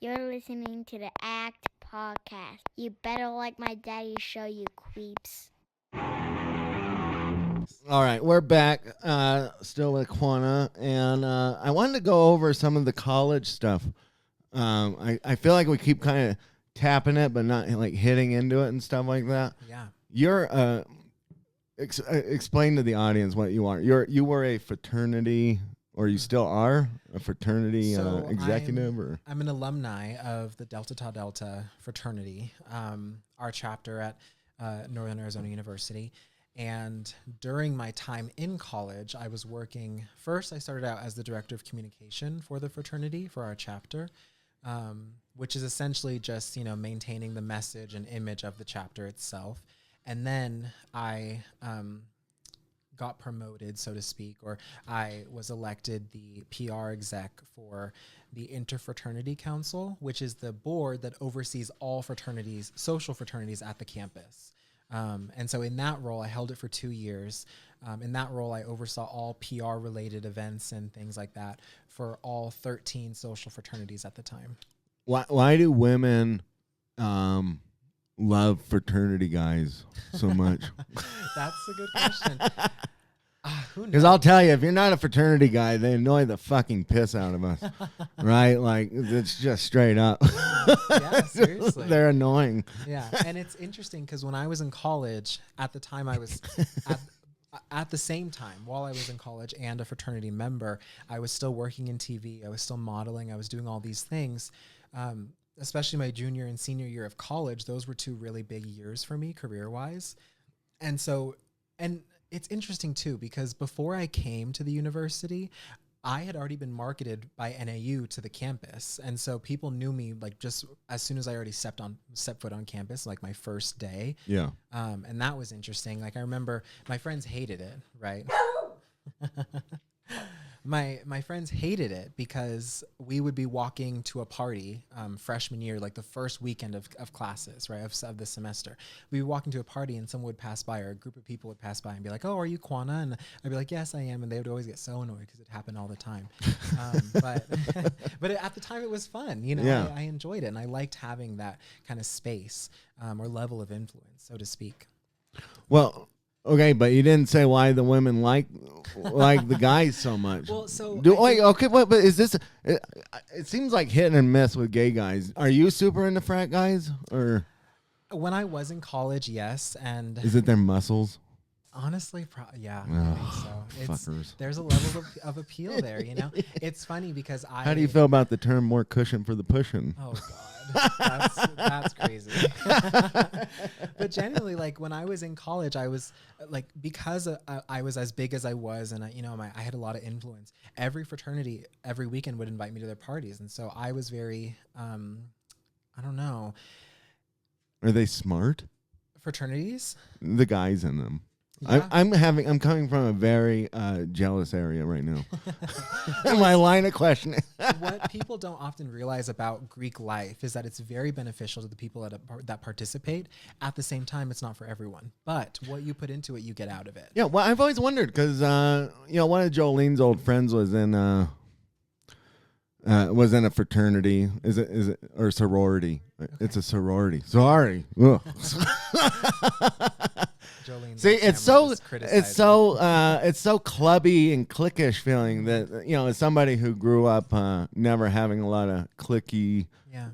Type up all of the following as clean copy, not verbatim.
You're listening to the ACT podcast. You better like my daddy's show, you creeps. All right, we're back. Still with Quana, and I wanted to go over some of the college stuff. I feel like we keep kind of tapping it, but not like hitting into it and stuff like that. Yeah. You're explain to the audience what you are. You were a fraternity, or you still are a fraternity executive, or I'm an alumni of the Delta Tau Delta fraternity, our chapter at Northern Arizona University. And during my time in college, I was working. First, I started out as the director of communication for the fraternity for our chapter, which is essentially just, maintaining the message and image of the chapter itself. And then I got promoted, so to speak, or I was elected the PR exec for the Interfraternity Council, which is the board that oversees all fraternities, social fraternities at the campus. And so in that role, I held it for 2 years. In that role, I oversaw all PR-related events and things like that for all 13 social fraternities at the time. why do women love fraternity guys so much? That's a good question. Because I'll tell you, if you're not a fraternity guy, they annoy the fucking piss out of us, right? Like, it's just straight up. Yeah, seriously. They're annoying. Yeah, and it's interesting because when I was in college, at the time I was at the same time, while I was in college and a fraternity member, I was still working in TV. I was still modeling. I was doing all these things. Especially my junior and senior year of college, those were 2 really big years for me career-wise. And it's interesting too, because before I came to the university, I had already been marketed by NAU to the campus. And so people knew me like just as soon as I already set foot on campus, like my first day. Yeah. And that was interesting. Like I remember my friends hated it, right? My friends hated it because we would be walking to a party freshman year, like the first weekend of classes, right, of the semester. We'd be walking to a party and someone would pass by, or a group of people would pass by and be like, "Oh, are you Quana?" And I'd be like, "Yes, I am." And they would always get so annoyed because it happened all the time. But at the time it was fun. Yeah. I enjoyed it and I liked having that kind of space or level of influence, so to speak. Well, okay, but you didn't say why the women like the guys so much. Well, so but is this? It seems like hit and miss with gay guys. Are you super into frat guys, or when I was in college, yes, and is it their muscles? Honestly, yeah, I think so. Fuckers. There's a level of appeal there, It's funny because How do you feel about the term "more cushion for the pushing"? Oh God, that's crazy. But genuinely, like when I was in college, I was like, because I was as big as I was, and I had a lot of influence. Every fraternity every weekend would invite me to their parties, and so I was very, I don't know. Are they smart? Fraternities? The guys in them. Yeah. I'm coming from a very jealous area right now. My line of questioning. What people don't often realize about Greek life is that it's very beneficial to the people that participate. At the same time, it's not for everyone. But what you put into it, you get out of it. Yeah, well, I've always wondered because one of Jolene's old friends was in a fraternity. Is it or sorority? Okay. It's a sorority. Sorry. See, it's so clubby and cliquish feeling that as somebody who grew up never having a lot of cliquey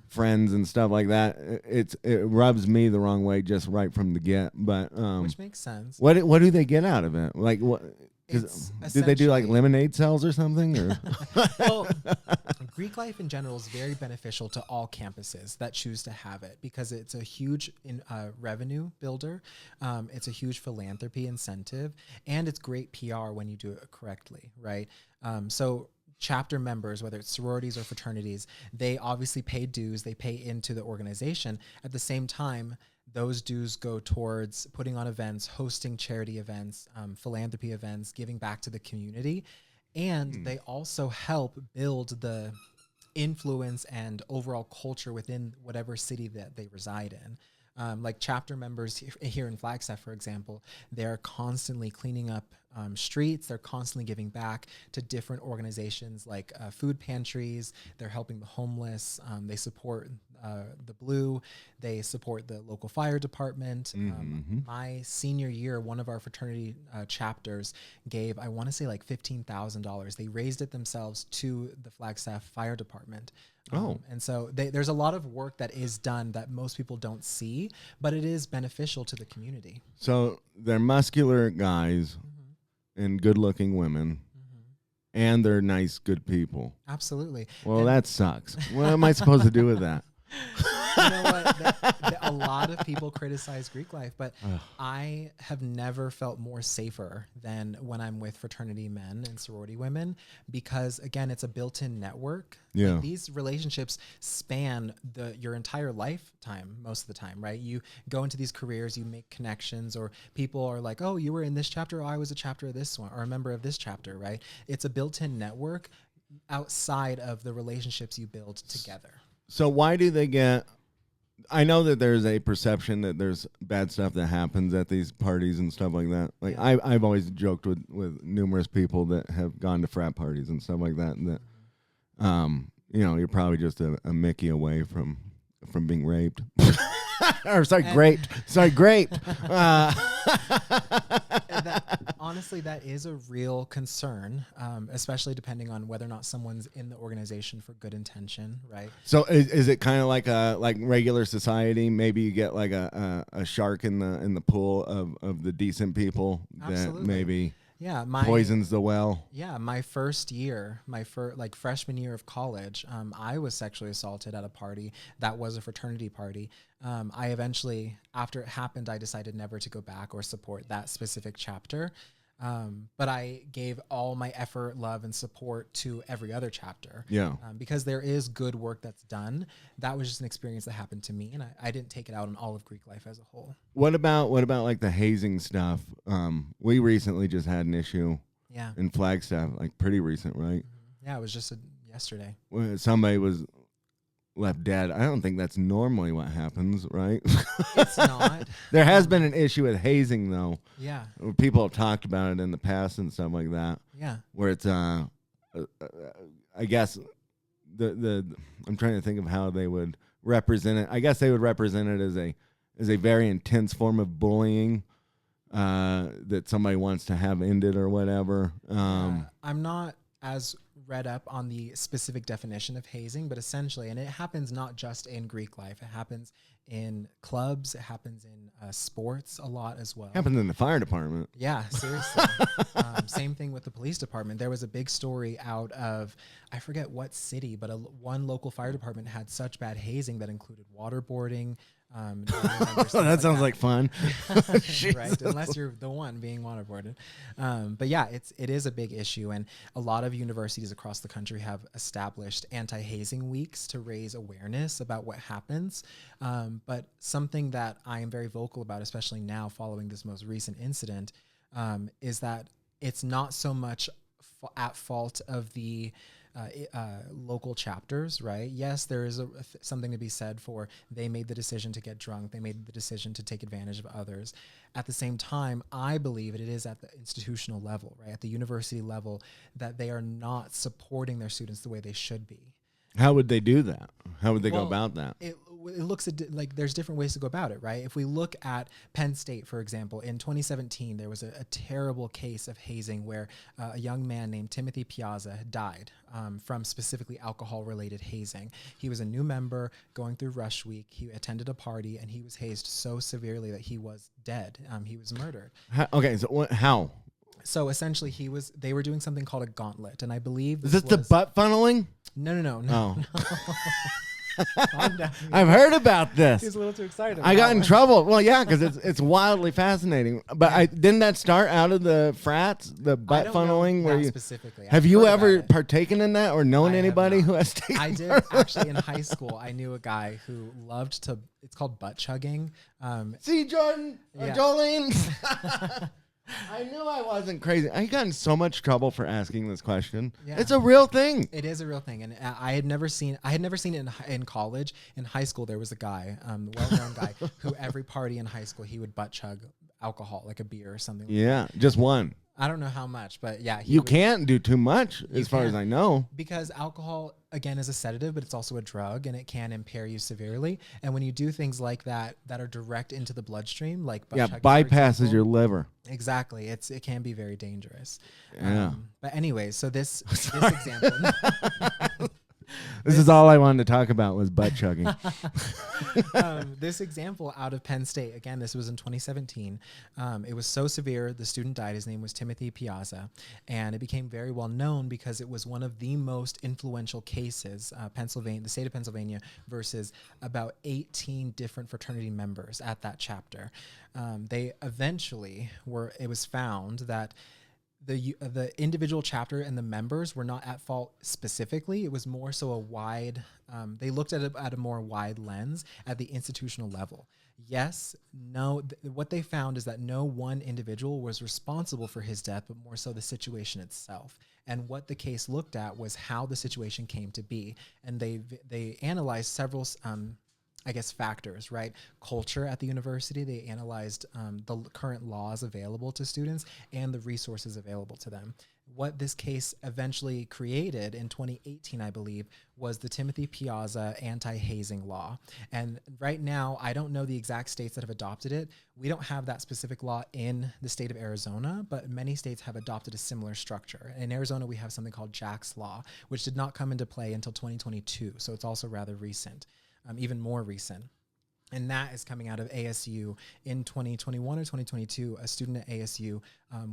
friends and stuff like that, it rubs me the wrong way just right from the get. But which makes sense. What do they get out of it? Like what? Did they do like lemonade cells or something? Or well, Greek life in general is very beneficial to all campuses that choose to have it because it's a huge revenue builder. It's a huge philanthropy incentive, and it's great PR when you do it correctly, right? So chapter members, whether it's sororities or fraternities, they obviously pay dues. They pay into the organization. At the same time, those dues go towards putting on events, hosting charity events, philanthropy events, giving back to the community. And they also help build the influence and overall culture within whatever city that they reside in. Like chapter members here in Flagstaff, for example, they're constantly cleaning up streets. They're constantly giving back to different organizations like food pantries. They're helping the homeless. They support the Blue. They support the local fire department. My senior year, one of our fraternity chapters gave, I want to say like $15,000. They raised it themselves to the Flagstaff Fire Department. And so there's a lot of work that is done that most people don't see, but it is beneficial to the community. So they're muscular guys and good-looking women, and they're nice, good people. Absolutely. Well, And that sucks. What am I supposed to do with that? you know what? A lot of people criticize Greek life, but I have never felt more safer than when I'm with fraternity men and sorority women, because again, it's a built-in network. Yeah. Like, these relationships span your entire lifetime most of the time, right? You go into these careers, you make connections, or people are like, oh, you were in this chapter, or I was a chapter of this one, or a member of this chapter, right? It's a built-in network outside of the relationships you build together. So why do they get... I know that there's a perception that there's bad stuff that happens at these parties and stuff like that. Like I've always joked with numerous people that have gone to frat parties and stuff like that, and that, you're probably just a Mickey away from being raped. Or raped. Honestly, that is a real concern, especially depending on whether or not someone's in the organization for good intention, right? So is it kind of like regular society? Maybe you get like a shark in the pool of the decent people that maybe poisons the well. Yeah, my first year, freshman year of college, I was sexually assaulted at a party that was a fraternity party. I eventually, after it happened, I decided never to go back or support that specific chapter. But I gave all my effort, love, and support to every other chapter. Yeah. Because there is good work that's done. That was just an experience that happened to me, and I didn't take it out on all of Greek life as a whole. What about like the hazing stuff? We recently just had an issue in Flagstaff, like pretty recent, right? Yeah, it was just yesterday. Where somebody was left dead. I don't think that's normally what happens, right? It's not. There has been an issue with hazing, though. Yeah. Where people have talked about it in the past and stuff like that. Yeah. Where it's, I guess, I'm trying to think of how they would represent it. I guess they would represent it as a very intense form of bullying that somebody wants to have ended or whatever. I'm not as read up on the specific definition of hazing, but essentially, and it happens not just in Greek life, it happens in clubs, it happens in sports a lot as well. Happens in the fire department. Yeah, seriously. Same thing with the police department. There was a big story out of, I forget what city, but one local fire department had such bad hazing that included waterboarding. That sounds like fun. Right, unless you're the one being waterboarded. But yeah, it is a big issue, and a lot of universities across the country have established anti-hazing weeks to raise awareness about what happens. But something that I am very vocal about, especially now following this most recent incident, is that it's not so much at fault of the local chapters, right? Yes, there is something to be said for they made the decision to get drunk. They made the decision to take advantage of others. At the same time, I believe it is at the institutional level, right? At the university level, that they are not supporting their students the way they should be. How would they do that? How would they go about that? It looks like there's different ways to go about it, right? If we look at Penn State, for example, in 2017, there was a terrible case of hazing where a young man named Timothy Piazza died from specifically alcohol-related hazing. He was a new member going through rush week. He attended a party, and he was hazed so severely that he was dead. He was murdered. How? So essentially, they were doing something called a gauntlet, and I believe Is this the butt funneling? No. Oh. I've heard about this. He's a little too excited. I got in trouble. Well, yeah, because it's wildly fascinating. But didn't that start out of the frats, the butt funneling? Where you specifically have you ever partaken in that or known anybody who has taken? I did actually in high school. I knew a guy who loved to. It's called butt chugging. See, Jordan, Jolene. I knew I wasn't crazy. I got in so much trouble for asking this question. Yeah. It's a real thing. It is a real thing, and I had never seen it in college. In high school, there was a guy, well-known guy, who every party in high school he would butt chug alcohol, like a beer or something. Yeah, just one. I don't know how much, but yeah, You can't do too much, as far as I know. because alcohol again is a sedative, but it's also a drug, and it can impair you severely. And when you do things like that are direct into the bloodstream, like butt chugging, for bypasses example, your liver. exactly, it can be very dangerous. Yeah. But anyway, so this example. This is all I wanted to talk about was butt chugging. This example out of Penn State, again, this was in 2017. It was so severe, the student died. His name was Timothy Piazza, and it became very well known because it was one of the most influential cases, the state of Pennsylvania versus about 18 different fraternity members at that chapter. They eventually it was found that the individual chapter and the members were not at fault specifically. It was more so a wide, they looked at it at a more wide lens at the institutional level. Yes, no, what they found is that no one individual was responsible for his death, but more so the situation itself. And what the case looked at was how the situation came to be. And they analyzed several factors, right? Culture at the university. They analyzed the current laws available to students and the resources available to them. What this case eventually created in 2018, I believe, was the Timothy Piazza anti-hazing law. And right now, I don't know the exact states that have adopted it. We don't have that specific law in the state of Arizona, but many states have adopted a similar structure. In Arizona, we have something called Jack's Law, which did not come into play until 2022. So it's also rather recent. Even more recent. And that is coming out of ASU in 2021 or 2022. A student at ASU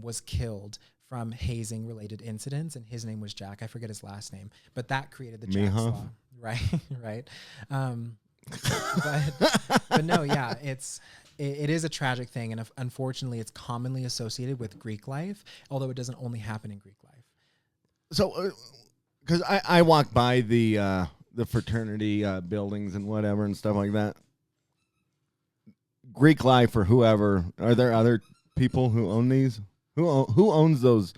was killed from hazing related incidents, and his name was Jack. I forget his last name, but that created the Jack's Law. Right. Right. But no, yeah, it is a tragic thing. And unfortunately it's commonly associated with Greek life, although it doesn't only happen in Greek life. So, because I walk by the fraternity buildings and whatever and stuff like that. Greek life or whoever. Are there other people who own these? Who owns those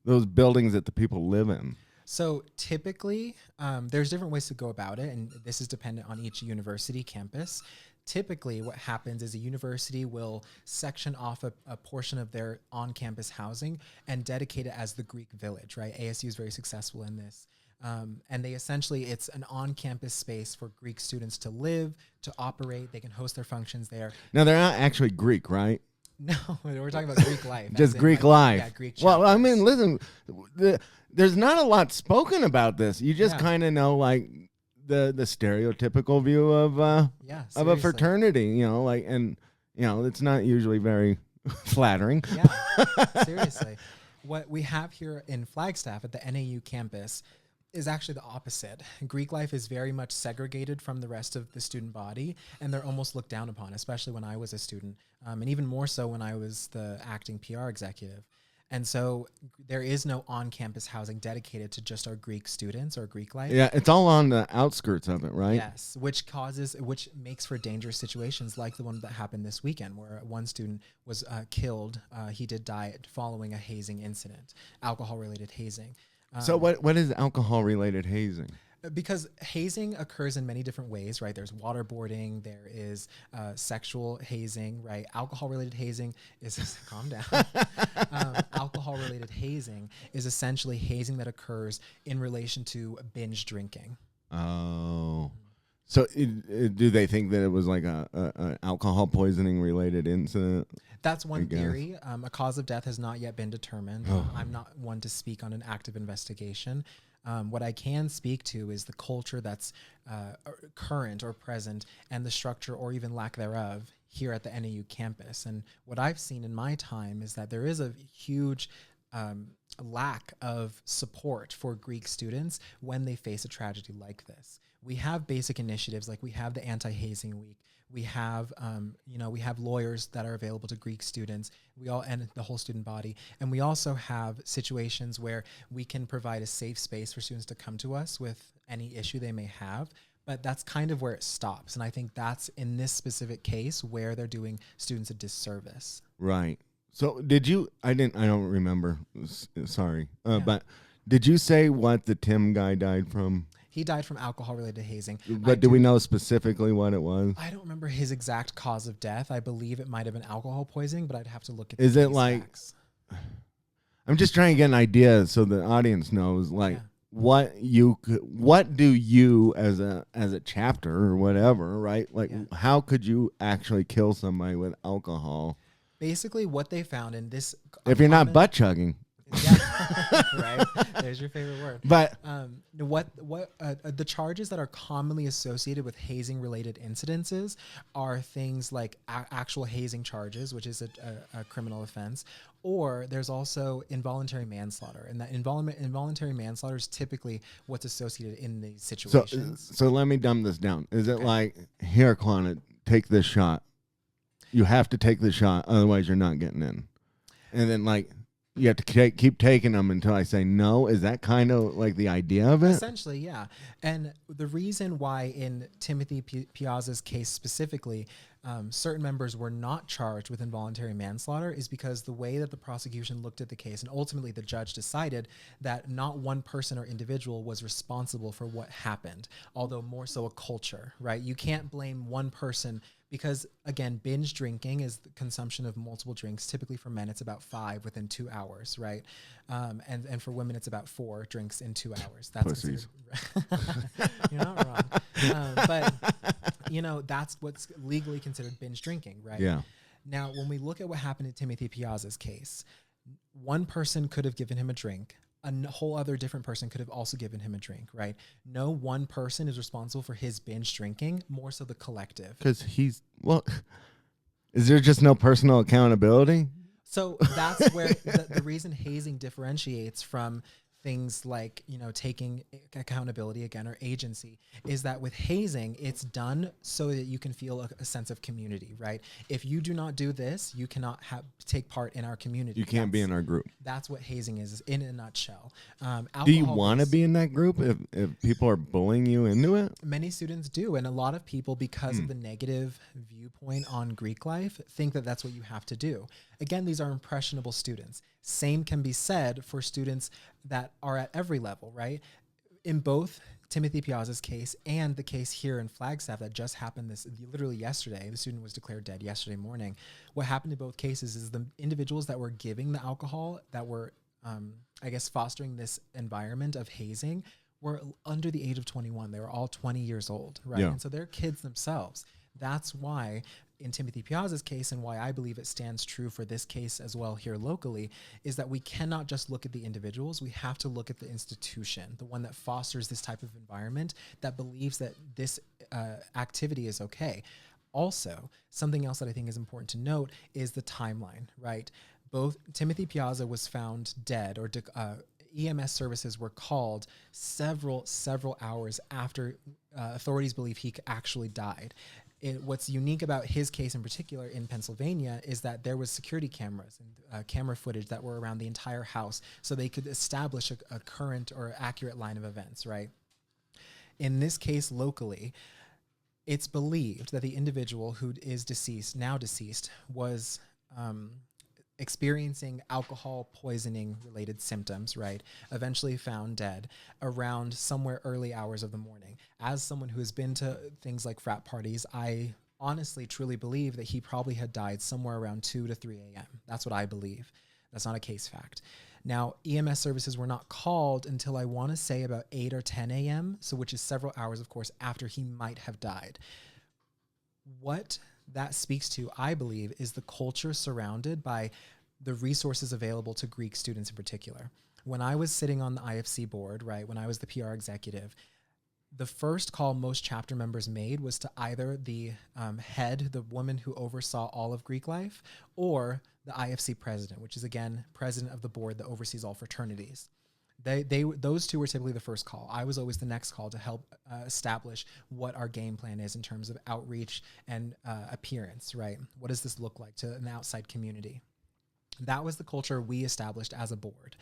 buildings that the people live in? So typically, there's different ways to go about it, and this is dependent on each university campus. Typically, what happens is a university will section off a portion of their on-campus housing and dedicate it as the Greek village, right? ASU is very successful in this. And it's an on-campus space for Greek students to live, to operate. They can host their functions there. Now, they're not actually Greek, right? No, we're talking about Greek life. Just Greek life. Yeah, Greek chapters. Well, I mean, listen, there's not a lot spoken about this. You just kind of know, like, the stereotypical view of a fraternity, and it's not usually very flattering. Yeah, seriously. What we have here in Flagstaff at the NAU campus is actually the opposite. Greek life is very much segregated from the rest of the student body, and they're almost looked down upon, especially when I was a student, and even more so when I was the acting PR executive. And so there is no on-campus housing dedicated to just our Greek students or Greek life. Yeah, it's all on the outskirts of it, right? Yes, which makes for dangerous situations like the one that happened this weekend where one student was killed. He did die following a hazing incident, alcohol-related hazing. So what is alcohol-related hazing? Because hazing occurs in many different ways, right? There's waterboarding, there is sexual hazing, right? Alcohol-related hazing is, calm down. Alcohol-related hazing is essentially hazing that occurs in relation to binge drinking. Oh. So do they think that it was like a alcohol poisoning related incident? That's one theory. A cause of death has not yet been determined. I'm not one to speak on an active investigation. What I can speak to is the culture that's current or present and the structure or even lack thereof here at the NAU campus. And what I've seen in my time is that there is a huge lack of support for Greek students when they face a tragedy like this. We have basic initiatives, like we have the Anti-Hazing Week. We have, we have lawyers that are available to Greek students. And the whole student body. And we also have situations where we can provide a safe space for students to come to us with any issue they may have. But that's kind of where it stops. And I think that's in this specific case where they're doing students a disservice. Right. So did you? I didn't. I don't remember. Sorry, Yeah. but did you say what the Tim guy died from? He died from alcohol-related hazing. But do we know specifically what it was? I don't remember his exact cause of death. I believe it might have been alcohol poisoning, but I'd have to look at. Is it like? Facts. I'm just trying to get an idea so the audience knows, like, what do you as a chapter or whatever, right? Like, how could you actually kill somebody with alcohol? Basically, what they found in this, if you're not butt chugging. Yeah, right. There's your favorite word. But what the charges that are commonly associated with hazing related incidences are things like actual hazing charges, which is a criminal offense, or there's also involuntary manslaughter, and that involuntary manslaughter is typically what's associated in these situations. So let me dumb this down. Is it like, here, Quana, take this shot? You have to take the shot, otherwise you're not getting in. And then like, you have to keep taking them until I say no. Is that kind of like the idea of it? Essentially, yeah. And the reason why in Timothy Piazza's case specifically, certain members were not charged with involuntary manslaughter is because the way that the prosecution looked at the case, and ultimately the judge decided that not one person or individual was responsible for what happened, although more so a culture, right? You can't blame one person because, again, binge drinking is the consumption of multiple drinks. Typically for men, it's about 5 within 2 hours, right? And for women, it's about 4 drinks in 2 hours. That's you're not wrong. But, that's what's legally considered binge drinking, right? Yeah. Now, when we look at what happened in Timothy Piazza's case, one person could have given him a drink. A whole other different person could have also given him a drink, right? No one person is responsible for his binge drinking, more so the collective. Because is there just no personal accountability? So that's where the reason hazing differentiates from things like, taking accountability again, or agency, is that with hazing, it's done so that you can feel a sense of community, right? If you do not do this, you cannot take part in our community. You can't be in our group. That's what hazing is in a nutshell. Do you want to be in that group if people are bullying you into it? Many students do. And a lot of people, because of the negative viewpoint on Greek life, think that that's what you have to do. Again, these are impressionable students. Same can be said for students that are at every level, right? In both Timothy Piazza's case and the case here in Flagstaff that just happened literally yesterday, the student was declared dead yesterday morning. What happened in both cases is the individuals that were giving the alcohol, that were, fostering this environment of hazing, were under the age of 21. They were all 20 years old, right? Yeah. And so they're kids themselves. That's why in Timothy Piazza's case, and why I believe it stands true for this case as well here locally, is that we cannot just look at the individuals. We have to look at the institution, the one that fosters this type of environment, that believes that this activity is okay. Also, something else that I think is important to note is the timeline, right? Both Timothy Piazza was found dead, or EMS services were called several hours after authorities believe he actually died. What's unique about his case in particular in Pennsylvania is that there was security cameras and camera footage that were around the entire house, so they could establish a current or accurate line of events, right? In this case locally, it's believed that the individual who is now deceased, was experiencing alcohol poisoning related symptoms, right? Eventually found dead around somewhere early hours of the morning. As someone who has been to things like frat parties, I honestly truly believe that he probably had died somewhere around 2 to 3 a.m. That's what I believe. That's not a case fact. Now, EMS services were not called until I want to say about 8 or 10 a.m., so which is several hours, of course, after he might have died. What that speaks to, I believe, is the culture surrounded by the resources available to Greek students in particular. When I was sitting on the IFC board, right, when I was the PR executive, the first call most chapter members made was to either the head, the woman who oversaw all of Greek life, or the IFC president, which is, again, president of the board that oversees all fraternities. Those two were typically the first call. I was always the next call to help establish what our game plan is in terms of outreach and appearance, right? What does this look like to an outside community? That was the culture we established as a board.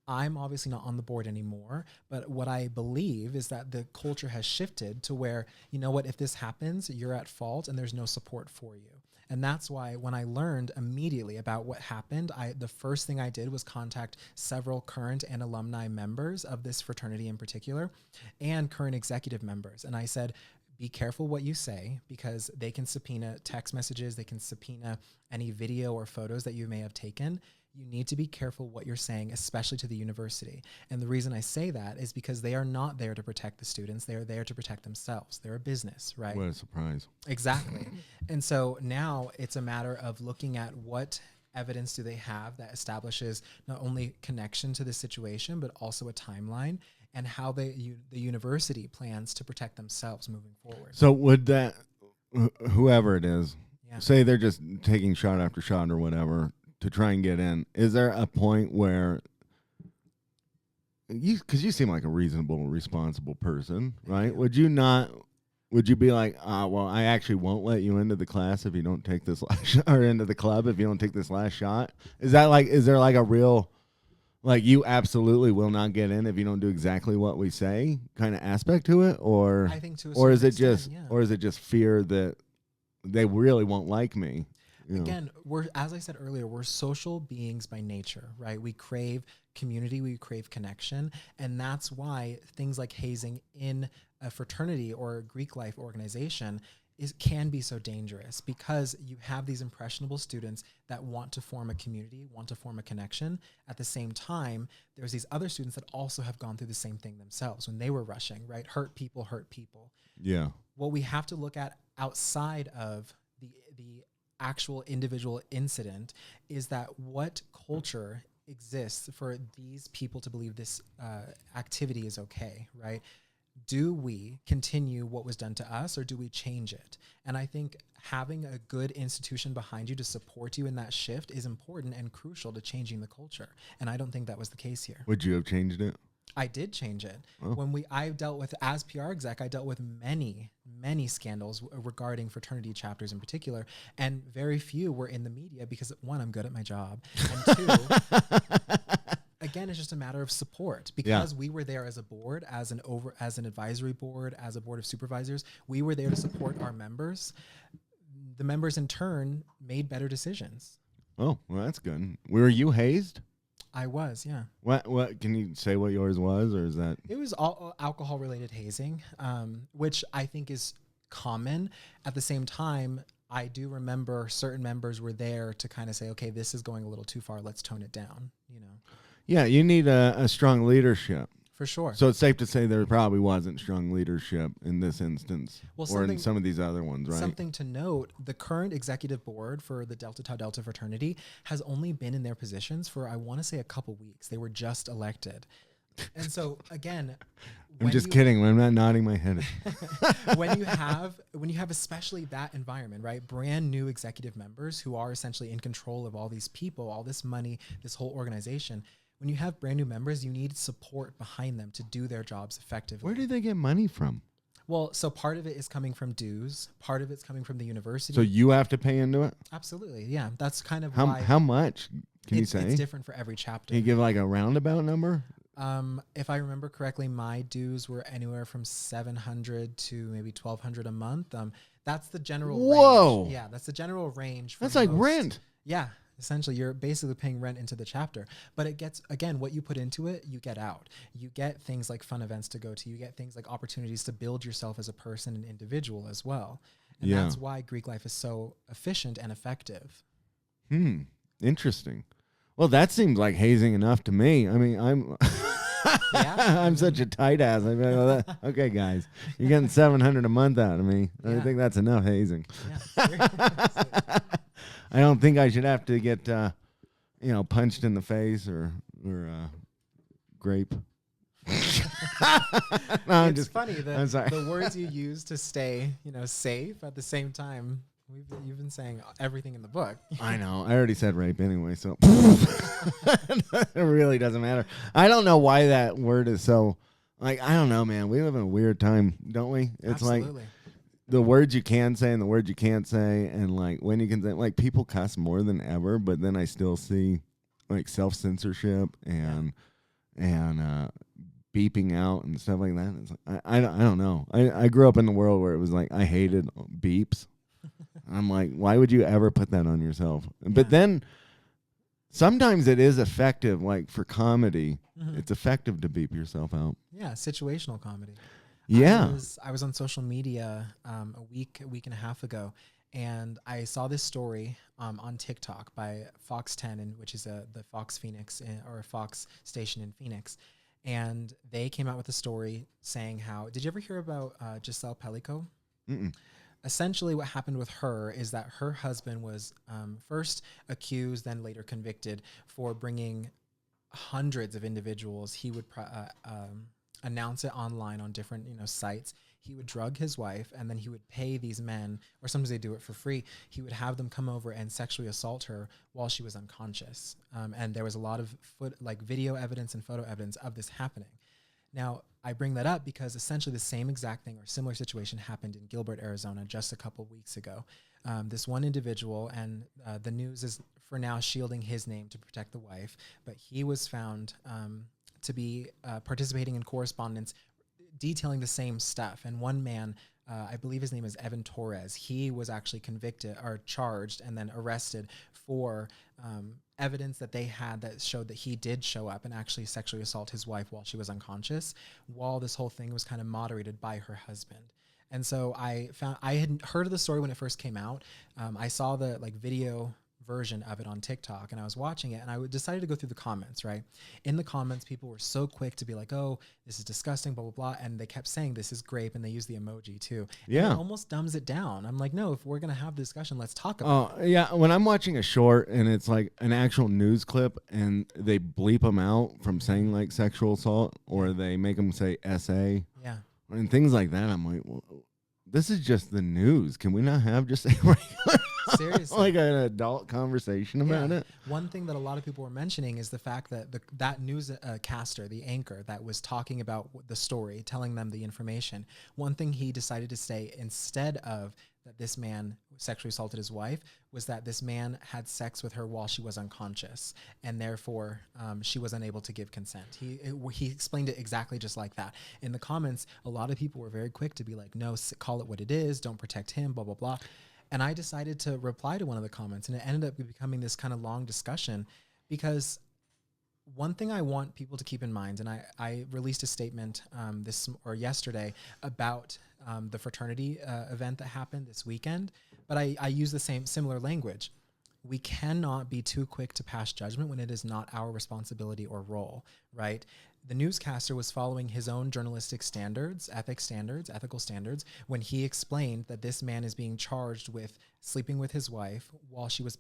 I'm obviously not on the board anymore, but what I believe is that the culture has shifted to where, you know what, if this happens, you're at fault and there's no support for you. And that's why when I learned immediately about what happened, the first thing I did was contact several current and alumni members of this fraternity in particular, and current executive members. And I said, be careful what you say, because they can subpoena text messages, they can subpoena any video or photos that you may have taken. You need to be careful what you're saying, especially to the university. And the reason I say that is because they are not there to protect the students. They are there to protect themselves. They're a business, right? What a surprise. Exactly. And so now it's a matter of looking at what evidence do they have that establishes not only connection to the situation, but also a timeline, and how the university plans to protect themselves moving forward. So would that, whoever it is, Yeah. say they're just taking shot after shot or whatever to try and get in, is there a point where because you seem like a reasonable, responsible person, right? Would you be like, well, I actually won't let you into the class if you don't take this last shot, or into the club if you don't take this last shot? Is there like a real, like, you absolutely will not get in if you don't do exactly what we say kind of aspect to it? Or I think to a or is certain it extent, yeah. or is it just fear that they really won't like me? You know? Again, as I said earlier, we're social beings by nature, right? We crave community, we crave connection. And that's why things like hazing in a fraternity or a Greek life organization can be so dangerous, because you have these impressionable students that want to form a community, want to form a connection. At the same time, there's these other students that also have gone through the same thing themselves when they were rushing, right? Hurt people. Yeah. What we have to look at outside of the actual individual incident is that what culture exists for these people to believe this activity is okay, right? Do we continue what was done to us, or do we change it? And I think having a good institution behind you to support you in that shift is important and crucial to changing the culture. And I don't think that was the case here. Would you have changed it? I did change it. Oh. I dealt with, as PR exec, I dealt with many scandals regarding fraternity chapters in particular, and very few were in the media because, one, I'm good at my job, and two, again, it's just a matter of support, because we were there as a board, as an advisory board, as a board of supervisors. We were there to support our members. The members in turn made better decisions. Oh, well, that's good. Were you hazed? I was, yeah. What can you say what yours was, or is that? It was all alcohol-related hazing, which I think is common. At the same time, I do remember certain members were there to kind of say, okay, this is going a little too far. Let's tone it down, you know. Yeah, you need a strong leadership. For sure. So it's safe to say there probably wasn't strong leadership in this instance, Well, or in some of these other ones, right? Something to note, the current executive board for the Delta Tau Delta fraternity has only been in their positions for, I want to say, a couple weeks. They were just elected. And so, again, I'm just kidding. I'm not nodding my head. when you have especially that environment, right? Brand new executive members who are essentially in control of all these people, all this money, this whole organization. When you have brand new members, you need support behind them to do their jobs effectively. Where do they get money from? Well, so part of it is coming from dues. Part of it's coming from the university. So you have to pay into it? Absolutely, yeah. That's kind of How much? Can you say? It's different for every chapter. Can you give like a roundabout number? If I remember correctly, my dues were anywhere from $700 to maybe $1,200 a month. That's the general Whoa. range. Yeah, that's the general range. That's like rent. Yeah. Essentially, you're basically paying rent into the chapter. But it gets, again, what you put into it, you get out. You get things like fun events to go to. You get things like opportunities to build yourself as a person and individual as well. And that's why Greek life is so efficient and effective. Interesting. Well, that seems like hazing enough to me. I mean, I'm I'm such a tight ass. I mean, okay, guys, you're getting $700 a month out of me. I think that's enough hazing. Yeah. I don't think I should have to get, punched in the face or grape. No, It's funny that the words you use to stay, safe at the same time. You've been saying everything in the book. I know. I already said rape anyway, so it really doesn't matter. I don't know why that word is so. I don't know, man. We live in a weird time, don't we? It's Absolutely. like the words you can say and the words you can't say, and like when you can say, like people cuss more than ever, but then I still see like self-censorship and beeping out and stuff like that. It's like, I don't know. I grew up in the world where it was like I hated beeps. I'm like, why would you ever put that on yourself? But Yeah. then sometimes it is effective, like for comedy, Mhm. it's effective to beep yourself out. Yeah, situational comedy. Yeah. I was on social media a week and a half ago, and I saw this story on TikTok by Fox 10, which is the Fox Phoenix or a Fox station in Phoenix, and they came out with a story saying how. Did you ever hear about Giselle Pellico? Mm-mm. Essentially, what happened with her is that her husband was first accused, then later convicted for bringing hundreds of individuals. He would announce it online on different sites. He would drug his wife, and then he would pay these men, or sometimes they do it for free. He would have them come over and sexually assault her while she was unconscious. And there was a lot of video evidence and photo evidence of this happening. Now, I bring that up because essentially the same exact thing or similar situation happened in Gilbert, Arizona, just a couple weeks ago. This one individual, and the news is for now shielding his name to protect the wife, but he was found to be participating in correspondence detailing the same stuff. And one man, I believe his name is Evan Torres, he was actually convicted or charged and then arrested for evidence that they had that showed that he did show up and actually sexually assault his wife while she was unconscious, while this whole thing was kind of moderated by her husband. And so I had heard of the story when it first came out. I saw the video version of it on TikTok, and I was watching it, and I decided to go through the comments. Right in the comments, people were so quick to be like, "Oh, this is disgusting," blah blah blah, and they kept saying this is grape, and they use the emoji too. Yeah, and it almost dumbs it down. I'm like, no, if we're gonna have the discussion, let's talk about it. Yeah, when I'm watching a short and it's like an actual news clip and they bleep them out from saying like sexual assault, or they make them say SA, Yeah. and things like that, I'm like, well, this is just the news. Can we not have just a regular, Seriously. like an adult conversation about it? One thing that a lot of people were mentioning is the fact that that news caster, the anchor that was talking about the story, telling them the information, one thing he decided to say instead of that this man sexually assaulted his wife was that this man had sex with her while she was unconscious, and therefore she was unable to give consent. He explained it exactly just like that. In the comments, a lot of people were very quick to be like, no, call it what it is, don't protect him, blah, blah, blah. And I decided to reply to one of the comments, and it ended up becoming this kind of long discussion, because one thing I want people to keep in mind, and I released a statement yesterday about the fraternity event that happened this weekend, but I use the similar language. We cannot be too quick to pass judgment when it is not our responsibility or role, right? The newscaster was following his own journalistic standards, ethical standards, when he explained that this man is being charged with sleeping with his wife while she was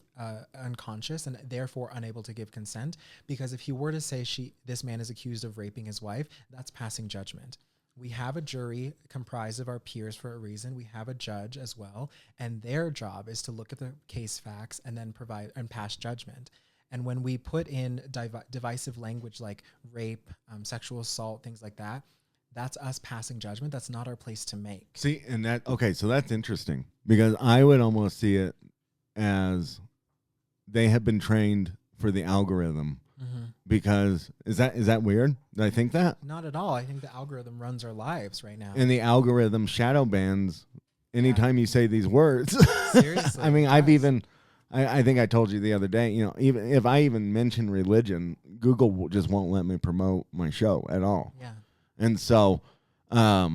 unconscious and therefore unable to give consent. Because if he were to say this man is accused of raping his wife, that's passing judgment. We have a jury comprised of our peers for a reason. We have a judge as well, and their job is to look at the case facts and then provide and pass judgment. And when we put in divisive language like rape, sexual assault, things like that, that's us passing judgment. That's not our place to make. See, and so that's interesting, because I would almost see it as they have been trained for the algorithm. Mm-hmm. Because is that weird? Did I think that? Not at all. I think the algorithm runs our lives right now. And the algorithm shadow bans anytime you say these words. Seriously. I mean, I think I told you the other day, even if I even mention religion, Google just won't let me promote my show at all. Yeah. And so I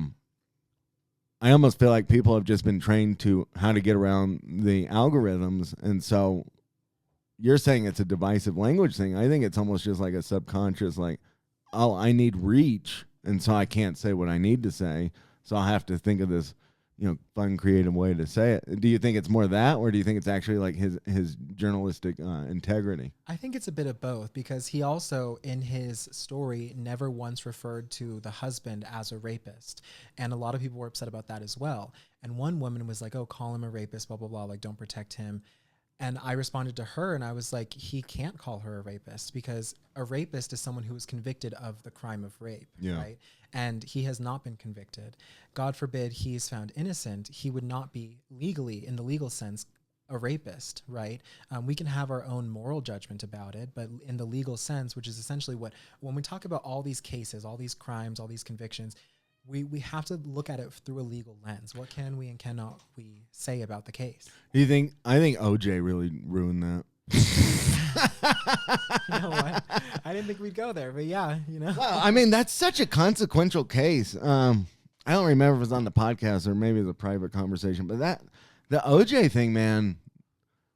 almost feel like people have just been trained to how to get around the algorithms. And so you're saying it's a divisive language thing. I think it's almost just like a subconscious, like, oh, I need reach, and so I can't say what I need to say. So I'll have to think of this, fun, creative way to say it. Do you think it's more that, or do you think it's actually like his journalistic integrity? I think it's a bit of both, because he also, in his story, never once referred to the husband as a rapist. And a lot of people were upset about that as well. And one woman was like, oh, call him a rapist, blah, blah, blah, like, don't protect him. And I responded to her, and I was like, he can't call her a rapist, because a rapist is someone who is convicted of the crime of rape, right? And he has not been convicted. God forbid he's found innocent. He would not be legally, in the legal sense, a rapist, right? We can have our own moral judgment about it, but in the legal sense, which is essentially when we talk about all these cases, all these crimes, all these convictions, we have to look at it through a legal lens. What can we and cannot we say about the case? Do you think? I think OJ really ruined that. You know what? I didn't think we'd go there, but yeah, Well, I mean, that's such a consequential case. I don't remember if it was on the podcast or maybe it was a private conversation, but the OJ thing, man,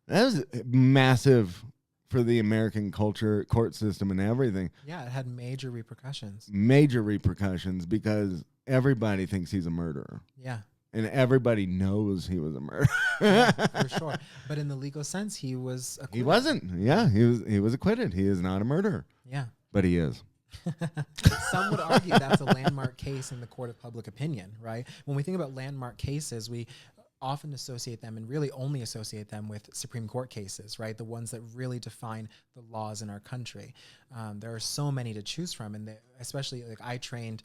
that was massive for the American culture, court system, and everything. Yeah, it had major repercussions. Major repercussions because everybody thinks he's a murderer. Yeah. And everybody knows he was a murderer. Yeah, for sure. But in the legal sense, he was acquitted. He wasn't. Yeah, he was acquitted. He is not a murderer. Yeah. But he is. Some would argue that's a landmark case in the court of public opinion, right? When we think about landmark cases, we often associate them and really only associate them with Supreme Court cases, right? The ones that really define the laws in our country. There are so many to choose from, and especially like I trained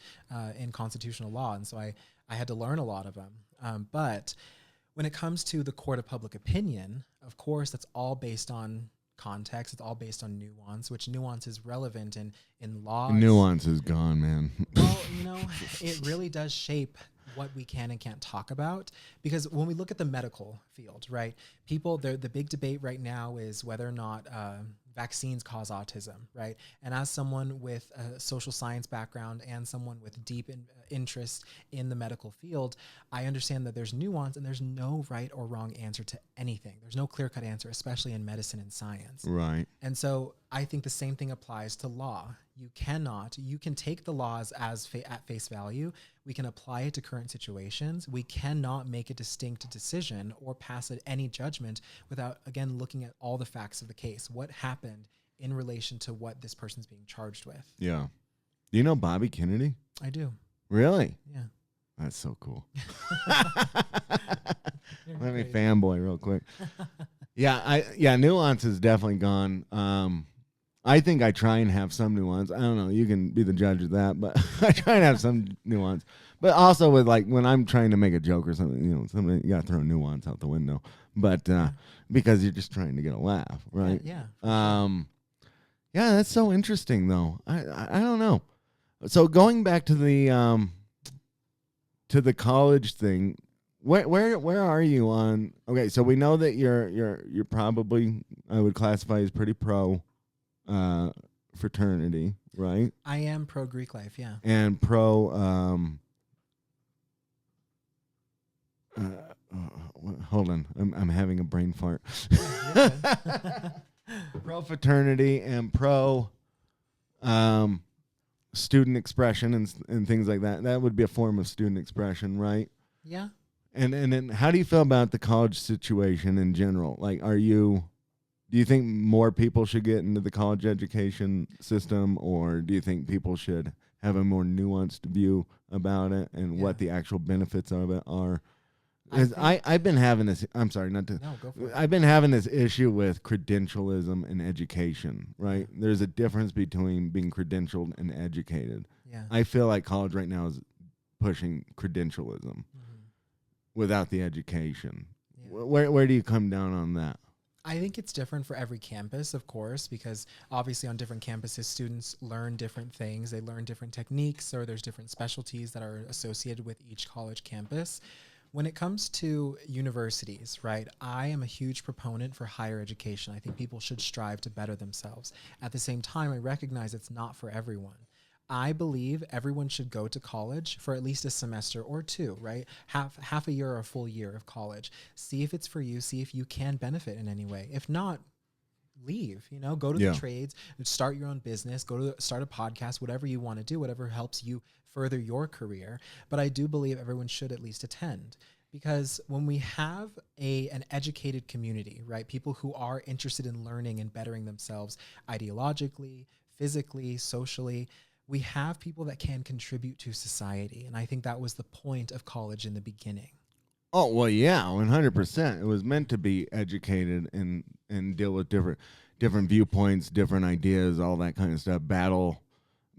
in constitutional law, and so I had to learn a lot of them. But when it comes to the court of public opinion, of course, that's all based on context. It's all based on nuance, which nuance is relevant in laws. Nuance is gone, man. Well, it really does shape what we can and can't talk about, because when we look at the medical field, right, the big debate right now is whether or not vaccines cause autism, right? And as someone with a social science background and someone with deep interest in the medical field, I understand that there's nuance and there's no right or wrong answer to anything. There's no clear-cut answer, especially in medicine and science. Right. And so I think the same thing applies to law. You can take the laws as at face value. We can apply it to current situations. We cannot make a distinct decision or pass any judgment without, again, looking at all the facts of the case. What happened in relation to what this person's being charged with? Yeah. Do you know Bobby Kennedy? I do. Really? Yeah. That's so cool. Let me fanboy real quick. Nuance is definitely gone. I think I try and have some nuance. I don't know. You can be the judge of that, but I try and have some nuance. But also with like when I'm trying to make a joke or something, you got to throw nuance out the window. But because you're just trying to get a laugh, right? Yeah. Yeah, that's so interesting though. I don't know. So going back to the college thing, where are you on? Okay, so we know that you're probably, I would classify as pretty pro fraternity, right? I am pro Greek life, yeah. And pro hold on, I'm having a brain fart. Pro fraternity and pro student expression and things like that. That would be a form of student expression, right? Yeah. And then how do you feel about the college situation in general? Like, do you think more people should get into the college education system, or do you think people should have a more nuanced view about it and what the actual benefits of it are? I've been having this. I'm sorry, not to. No, go for it. I've been having this issue with credentialism and education. Right, there's a difference between being credentialed and educated. Yeah. I feel like college right now is pushing credentialism without the education. Yeah. Where do you come down on that? I think it's different for every campus, of course, because obviously on different campuses, students learn different things. They learn different techniques, or there's different specialties that are associated with each college campus. When it comes to universities, right, I am a huge proponent for higher education. I think people should strive to better themselves. At the same time, I recognize it's not for everyone. I believe everyone should go to college for at least a semester or two, right? Half a year or a full year of college. See if it's for you. See if you can benefit in any way. If not, leave, go to the trades, start your own business, start a podcast, whatever you want to do, whatever helps you further your career. But I do believe everyone should at least attend, because when we have an educated community, right, people who are interested in learning and bettering themselves ideologically, physically, socially, we have people that can contribute to society. And I think that was the point of college in the beginning. Oh, well, yeah, 100%. It was meant to be educated and deal with different viewpoints, different ideas, all that kind of stuff, battle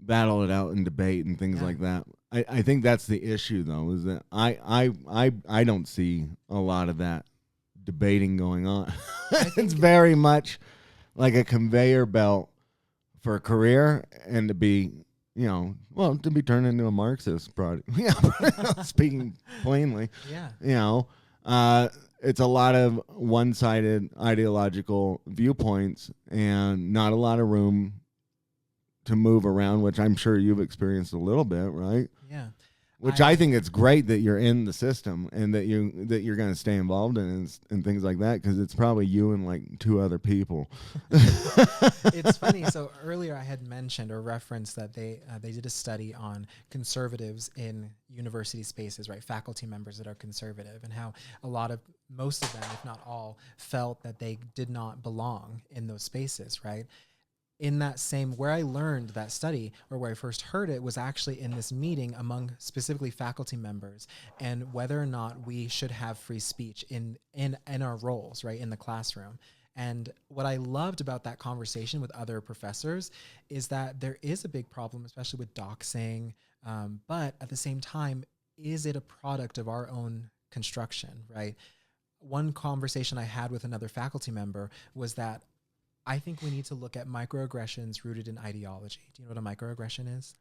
it out in debate and things like that. I think that's the issue, though, is that I don't see a lot of that debating going on. It's very much like a conveyor belt for a career and to be, well, to be turned into a Marxist, speaking plainly, Yeah. it's a lot of one-sided ideological viewpoints and not a lot of room to move around, which I'm sure you've experienced a little bit, right? Yeah. Which I think it's great that you're in the system and that you're going to stay involved in it and things like that, because it's probably you and like 2 other people. It's funny. So earlier I had mentioned or referenced that they did a study on conservatives in university spaces, right? Faculty members that are conservative, and how most of them, if not all, felt that they did not belong in those spaces, right? In that same, where I learned that study, or where I first heard it, was actually in this meeting among specifically faculty members, and whether or not we should have free speech in our roles, right, in the classroom. And what I loved about that conversation with other professors is that there is a big problem, especially with doxing, but at the same time, is it a product of our own construction, right? One conversation I had with another faculty member was that I think we need to look at microaggressions rooted in ideology. Do you know what a microaggression is?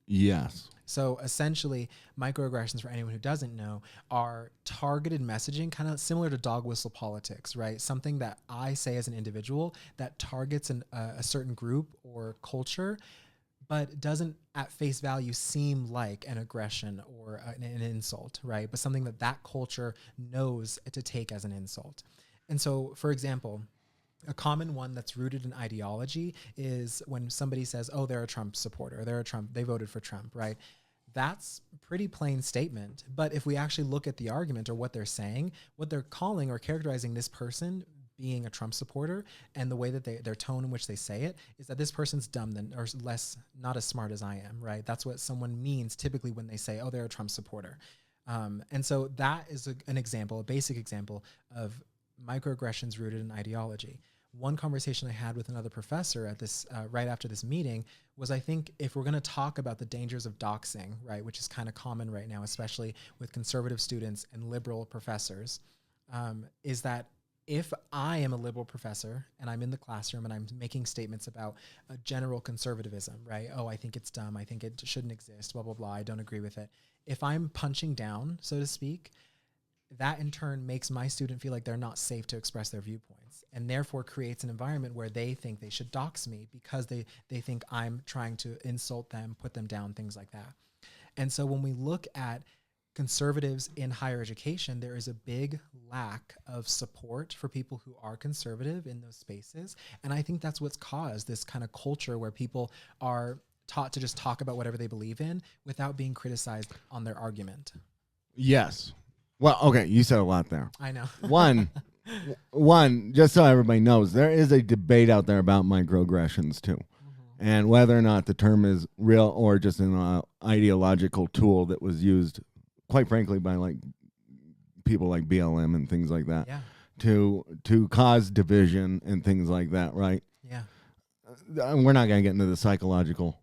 Yes. So essentially, microaggressions, for anyone who doesn't know, are targeted messaging, kind of similar to dog whistle politics, right? Something that I say as an individual that targets a certain group or culture, but doesn't at face value seem like an aggression or an insult, right? But something that culture knows to take as an insult. And so, for example, a common one that's rooted in ideology is when somebody says, oh, they're a Trump supporter, they voted for Trump, right? That's a pretty plain statement. But if we actually look at the argument or what they're saying, what they're calling or characterizing this person being a Trump supporter, and the way that their tone in which they say it, is that this person's dumb or not as smart as I am, right? That's what someone means typically when they say, oh, they're a Trump supporter. And so that is an example, a basic example of microaggressions rooted in ideology. One conversation I had with another professor at this right after this meeting was, I think if we're going to talk about the dangers of doxing, right, which is kind of common right now, especially with conservative students and liberal professors, is that if I am a liberal professor and I'm in the classroom and I'm making statements about general conservatism, right? Oh, I think it's dumb. I think it shouldn't exist, blah, blah, blah. I don't agree with it. If I'm punching down, so to speak, that in turn makes my student feel like they're not safe to express their viewpoints, and therefore creates an environment where they think they should dox me because they think I'm trying to insult them, put them down, things like that. And so when we look at conservatives in higher education, there is a big lack of support for people who are conservative in those spaces. And I think that's what's caused this kind of culture where people are taught to just talk about whatever they believe in without being criticized on their argument. Yes. Well, okay, you said a lot there. I know. One, just so everybody knows, there is a debate out there about microaggressions too, and whether or not the term is real or just an ideological tool that was used, quite frankly, by like people like BLM and things like that, to cause division and things like that, right? Yeah. We're not going to get into the psychological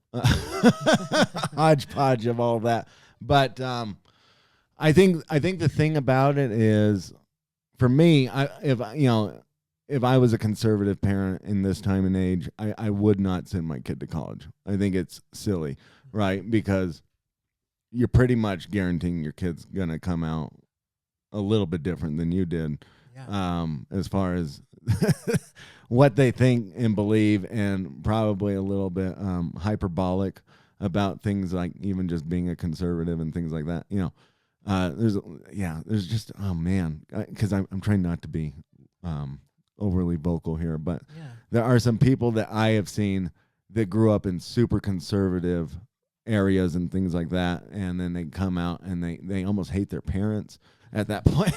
hodgepodge of all that, but I think the thing about it is, for me, if I was a conservative parent in this time and age, I would not send my kid to college. I think it's silly, right? Because you're pretty much guaranteeing your kid's gonna come out a little bit different than you did, as far as what they think and believe, and probably a little bit hyperbolic about things like even just being a conservative and things like that. There's just, oh man, because I'm trying not to be overly vocal here, but there are some people that I have seen that grew up in super conservative areas and things like that, and then they come out and they almost hate their parents at that point.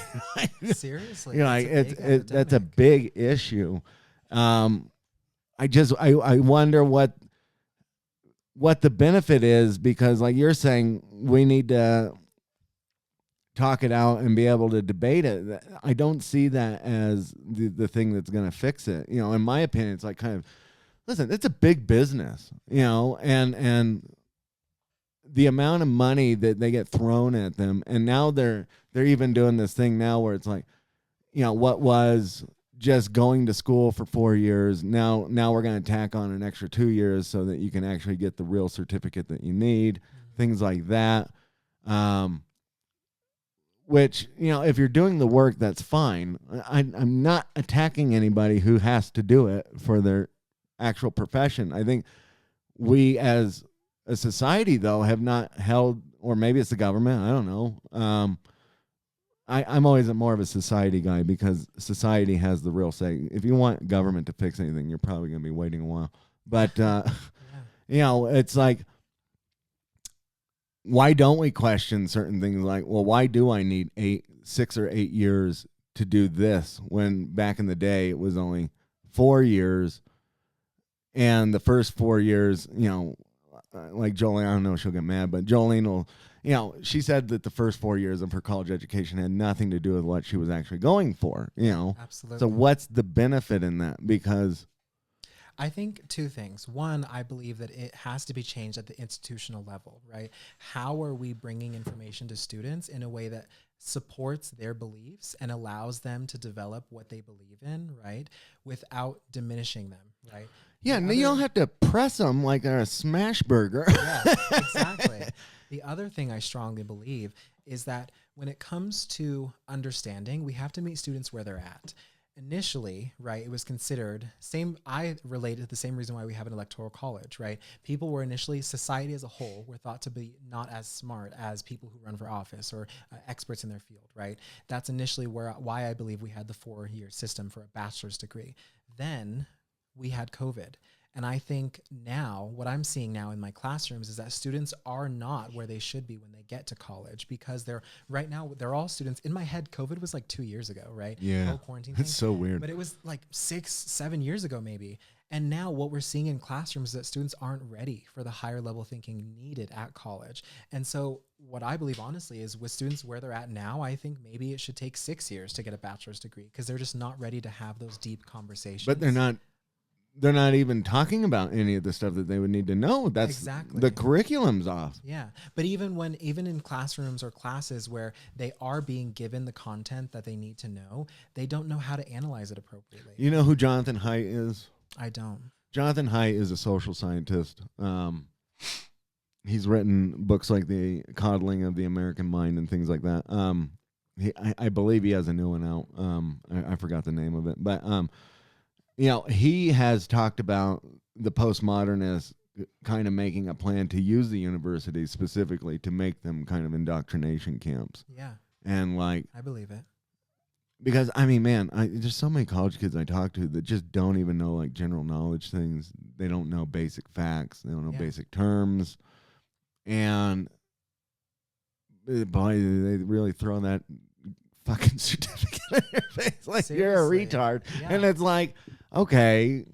Seriously, that's a big issue. I wonder what the benefit is, because like you're saying, we need to talk it out and be able to debate it. I don't see that as the thing that's going to fix it. In my opinion, it's like, kind of, listen, it's a big business, and the amount of money that they get thrown at them, and now they're even doing this thing now where it's like, what was just going to school for 4 years. Now we're going to tack on an extra 2 years so that you can actually get the real certificate that you need, things like that. Which, if you're doing the work, that's fine. I'm not attacking anybody who has to do it for their actual profession. I think we as a society, though, have not held, or maybe it's the government, I don't know. I'm always more of a society guy because society has the real say. If you want government to fix anything, you're probably going to be waiting a while. But, it's like, why don't we question certain things like, well, why do I need 6 or 8 years to do this when back in the day it was only 4 years? And the first 4 years, like Jolene, I don't know if she'll get mad, but Jolene will, she said that the first 4 years of her college education had nothing to do with what she was actually going for, Absolutely. So what's the benefit in that? Because I think two things. One, I believe that it has to be changed at the institutional level, right? How are we bringing information to students in a way that supports their beliefs and allows them to develop what they believe in, right? Without diminishing them, right? Yeah, you don't have to press them like they're a smash burger. Yeah, exactly. The other thing I strongly believe is that when it comes to understanding, we have to meet students where they're at. Initially, right, it was considered I relate it the same reason why we have an electoral college, right? People were initially, society as a whole, were thought to be not as smart as people who run for office or experts in their field, right? That's initially why I believe we had the 4-year system for a bachelor's degree. Then we had COVID. And I think now, what I'm seeing now in my classrooms is that students are not where they should be when they get to college because they're all students. In my head, COVID was like 2 years ago, right? Yeah. The whole quarantine It's thing. so weird. But it was like 6-7 years ago, maybe. And now what we're seeing in classrooms is that students aren't ready for the higher level thinking needed at college. And so what I believe, honestly, is with students where they're at now, I think maybe it should take 6 years to get a bachelor's degree because they're just not ready to have those deep conversations. But they're not even talking about any of the stuff that they would need to know. That's exactly the curriculum's off. Yeah. But even in classrooms or classes where they are being given the content that they need to know, they don't know how to analyze it appropriately. You know who Jonathan Haidt is? I don't. Jonathan Haidt is a social scientist. He's written books like The Coddling of the American Mind and things like that. I believe he has a new one out. I forgot the name of it. But he has talked about the postmodernists kind of making a plan to use the universities specifically to make them kind of indoctrination camps. Yeah. And I believe it. Because, there's so many college kids I talk to that just don't even know like general knowledge things. They don't know basic facts. They don't know basic terms. And boy, they really throw that fucking certificate in your face like Seriously. you're a retard. Yeah. And it's like, okay,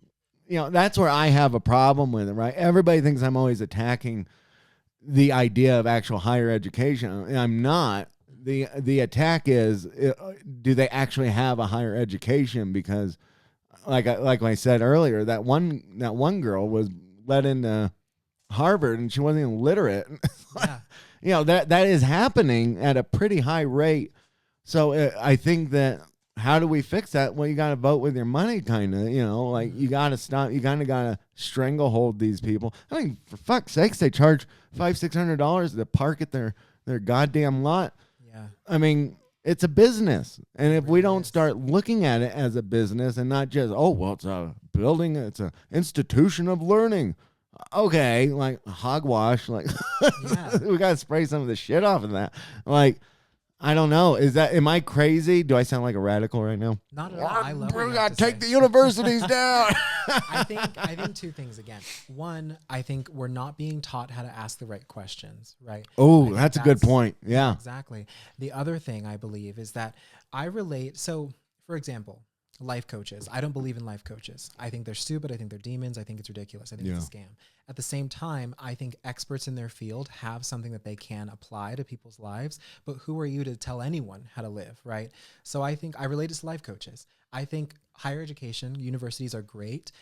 that's where I have a problem with it, right? Everybody thinks I'm always attacking the idea of actual higher education. And I'm not. The attack is, do they actually have a higher education? Because, like I said earlier, that one girl was let into Harvard and she wasn't even literate. Yeah. That is happening at a pretty high rate. So I think that, how do we fix that? Well, you got to vote with your money, kind of, you got to stop. You kind of got to stranglehold these people. I mean, for fuck's sakes, they charge $500-$600 to park at their goddamn lot. Yeah. I mean, it's a business. And if we don't start looking at it as a business and not just, it's a building, it's an institution of learning. Okay, like hogwash, we got to spray some of the shit off of that. Like, I don't know. Am I crazy? Do I sound like a radical right now? Not at all. I love We got to take the universities down. I think two things again. One, I think we're not being taught how to ask the right questions, right? Oh, that's a good point. Yeah. Exactly. The other thing I believe is that I relate. So, for example, life coaches. I don't believe in life coaches. I think they're stupid. I think they're demons. I think it's ridiculous. I think it's a scam. At the same time, I think experts in their field have something that they can apply to people's lives, but who are you to tell anyone how to live, right? So I think I relate it to life coaches. I think higher education, universities are great.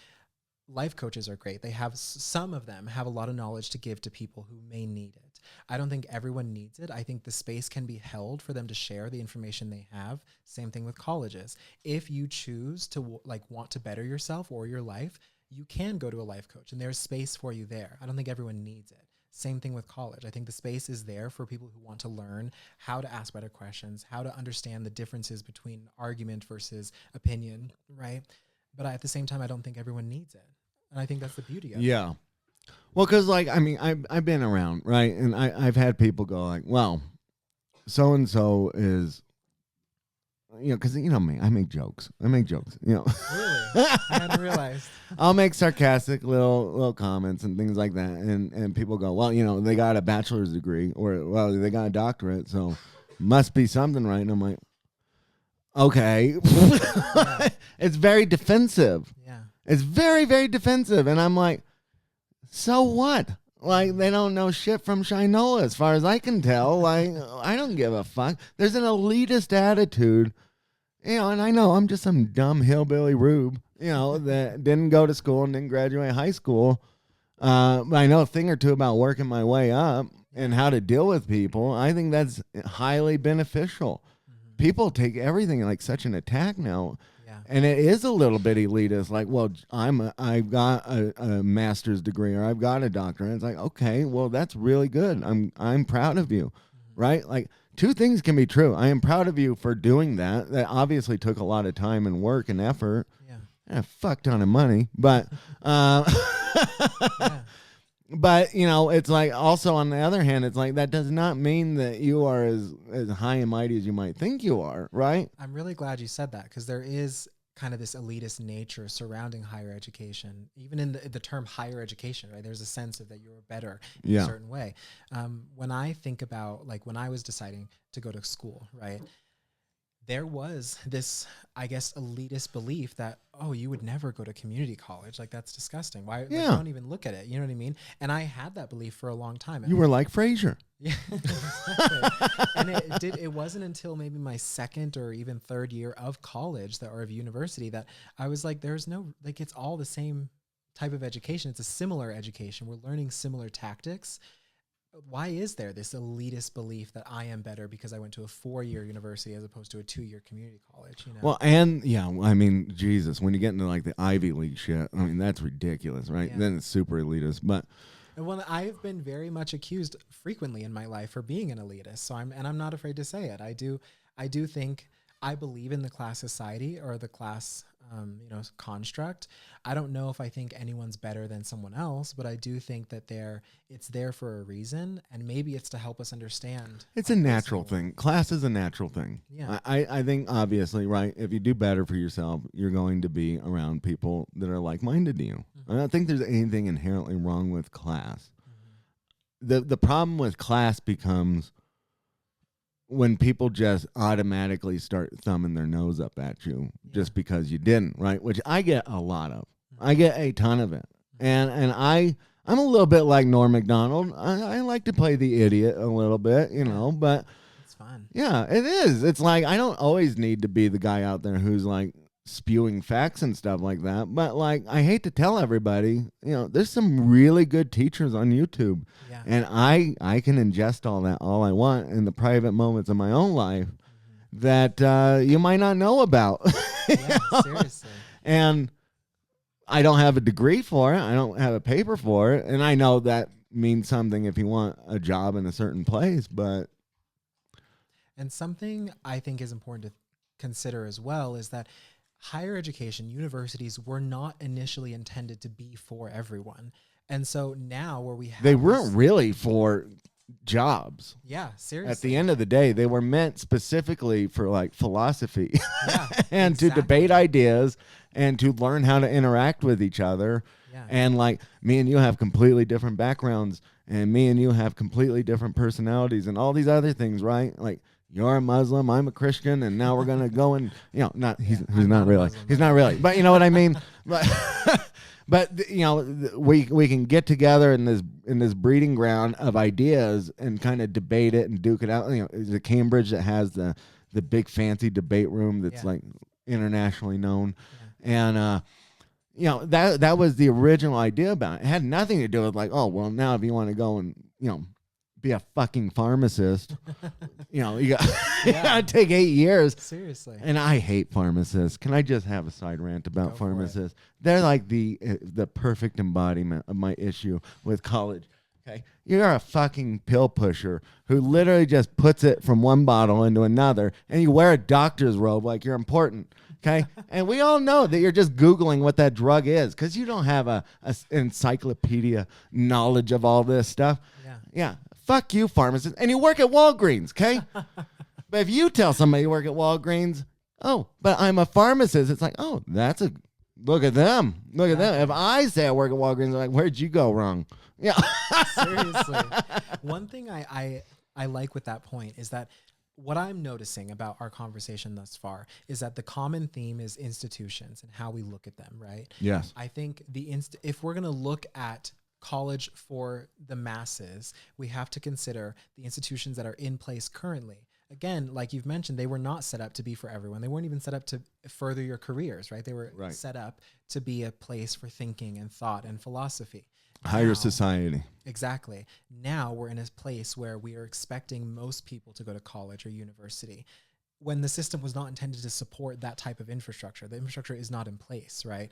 life coaches are great. They have some of them have a lot of knowledge to give to people who may need it. I don't think everyone needs it. I think the space can be held for them to share the information they have. Same thing with colleges. If you choose to want to better yourself or your life, you can go to a life coach and there's space for you there. I don't think everyone needs it. Same thing with college. I think the space is there for people who want to learn how to ask better questions, how to understand the differences between argument versus opinion, right? But at the same time, I don't think everyone needs it. And I think that's the beauty of it. Yeah. Well, because I've been around, right? And I've had people go like, well, so-and-so is, because, me, I make jokes. Really? I hadn't realized. I'll make sarcastic little comments and things like that. And people go, well, they got a bachelor's degree or, well, they got a doctorate, so must be something right. And I'm like, okay. Yeah. It's very defensive. Yeah. It's very, very defensive. And I'm like, so what? Like, they don't know shit from Shinola as far as I can tell. Like, I don't give a fuck. There's an elitist attitude, and I know I'm just some dumb hillbilly rube, that didn't go to school and didn't graduate high school. But I know a thing or two about working my way up and how to deal with people. I think that's highly beneficial. Mm-hmm. People take everything like such an attack now. And it is a little bit elitist, like, well, I've got a master's degree or I've got a doctorate. It's like, okay, well, that's really good. I'm proud of you, right? Like, two things can be true. I am proud of you for doing that. That obviously took a lot of time and work and effort, and a fuck ton of money. But, but it's like also on the other hand, it's like that does not mean that you are as high and mighty as you might think you are, right? I'm really glad you said that because there is kind of this elitist nature surrounding higher education, even in the term higher education, right? There's a sense of that you're better in a certain way. When I think about when I was deciding to go to school, right? There was this, I guess, elitist belief that, oh, you would never go to community college. Like, that's disgusting. Why? Yeah. Don't even look at it. You know what I mean? And I had that belief for a long time. You were like Frasier. Yeah, exactly. And it wasn't until maybe my second or even third year of college or of university that I was like, there's no, it's all the same type of education. It's a similar education. We're learning similar tactics. Why is there this elitist belief that I am better because I went to a 4-year university as opposed to a 2-year community college? Well, and Jesus, when you get into the Ivy League shit, that's ridiculous, right? Yeah. Then it's super elitist. But well, I've been very much accused frequently in my life for being an elitist. So I'm not afraid to say it. I do think I believe in the class society or the class construct. I don't know if I think anyone's better than someone else, but I do think that it's there for a reason, and maybe it's to help us understand. It's a natural thing. Class is a natural thing. Yeah. I think obviously, right, if you do better for yourself, you're going to be around people that are like-minded to you. Mm-hmm. I don't think there's anything inherently wrong with class. Mm-hmm. The problem with class becomes when people just automatically start thumbing their nose up at you just because you didn't, right? Which I get a lot of. I get a ton of it. And I'm a little bit like Norm Macdonald. I like to play the idiot a little bit, but it's fun. Yeah, it is. It's like I don't always need to be the guy out there who's spewing facts and stuff like that. But I hate to tell everybody, there's some really good teachers on YouTube. Yeah. And I can ingest all that all I want in the private moments of my own life that you might not know about. Yeah, seriously. And I don't have a degree for it. I don't have a paper for it. And I know that means something if you want a job in a certain place, but. And something I think is important to consider as well is that higher education, universities were not initially intended to be for everyone. And so now where we have... They weren't really for jobs. Yeah, seriously. At the end of the day, they were meant specifically for philosophy. Yeah, and exactly. to debate ideas and to learn how to interact with each other. Yeah. And me and you have completely different backgrounds and me and you have completely different personalities and all these other things, right? You're a Muslim, I'm a Christian, and now we're gonna go and he's not really, he's not really, but you know what I mean. But we can get together in this breeding ground of ideas and kind of debate it and duke it out. Is it Cambridge that has the big fancy debate room that's internationally known, and you know, that was the original idea about it. It had nothing to do with like, oh, well, now if you want to go and, you know, be a fucking pharmacist, you know, you gotta take 8 years. Seriously. And I hate pharmacists. Can I just have a side rant about pharmacists? They're like the perfect embodiment of my issue with college. Okay, you're a fucking pill pusher who literally just puts it from one bottle into another, and you wear a doctor's robe like you're important. Okay, and we all know that you're just Googling what that drug is because you don't have a encyclopedia knowledge of all this stuff. Yeah. Fuck you, pharmacist. And you work at Walgreens, okay? But if you tell somebody you work at Walgreens, oh, but I'm a pharmacist, it's like, oh, look at them. Look at them. If I say I work at Walgreens, I'm like, where'd you go wrong? Yeah. Seriously. One thing I like with that point is that what I'm noticing about our conversation thus far is that the common theme is institutions and how we look at them, right? Yes. I think if we're going to look at college for the masses, we have to consider the institutions that are in place currently. Again, like you've mentioned, they were not set up to be for everyone. They weren't even set up to further your careers, right? They were set up to be a place for thinking and thought and philosophy. Higher society. Exactly. Now we're in a place where we are expecting most people to go to college or university when the system was not intended to support that type of infrastructure. The infrastructure is not in place, right?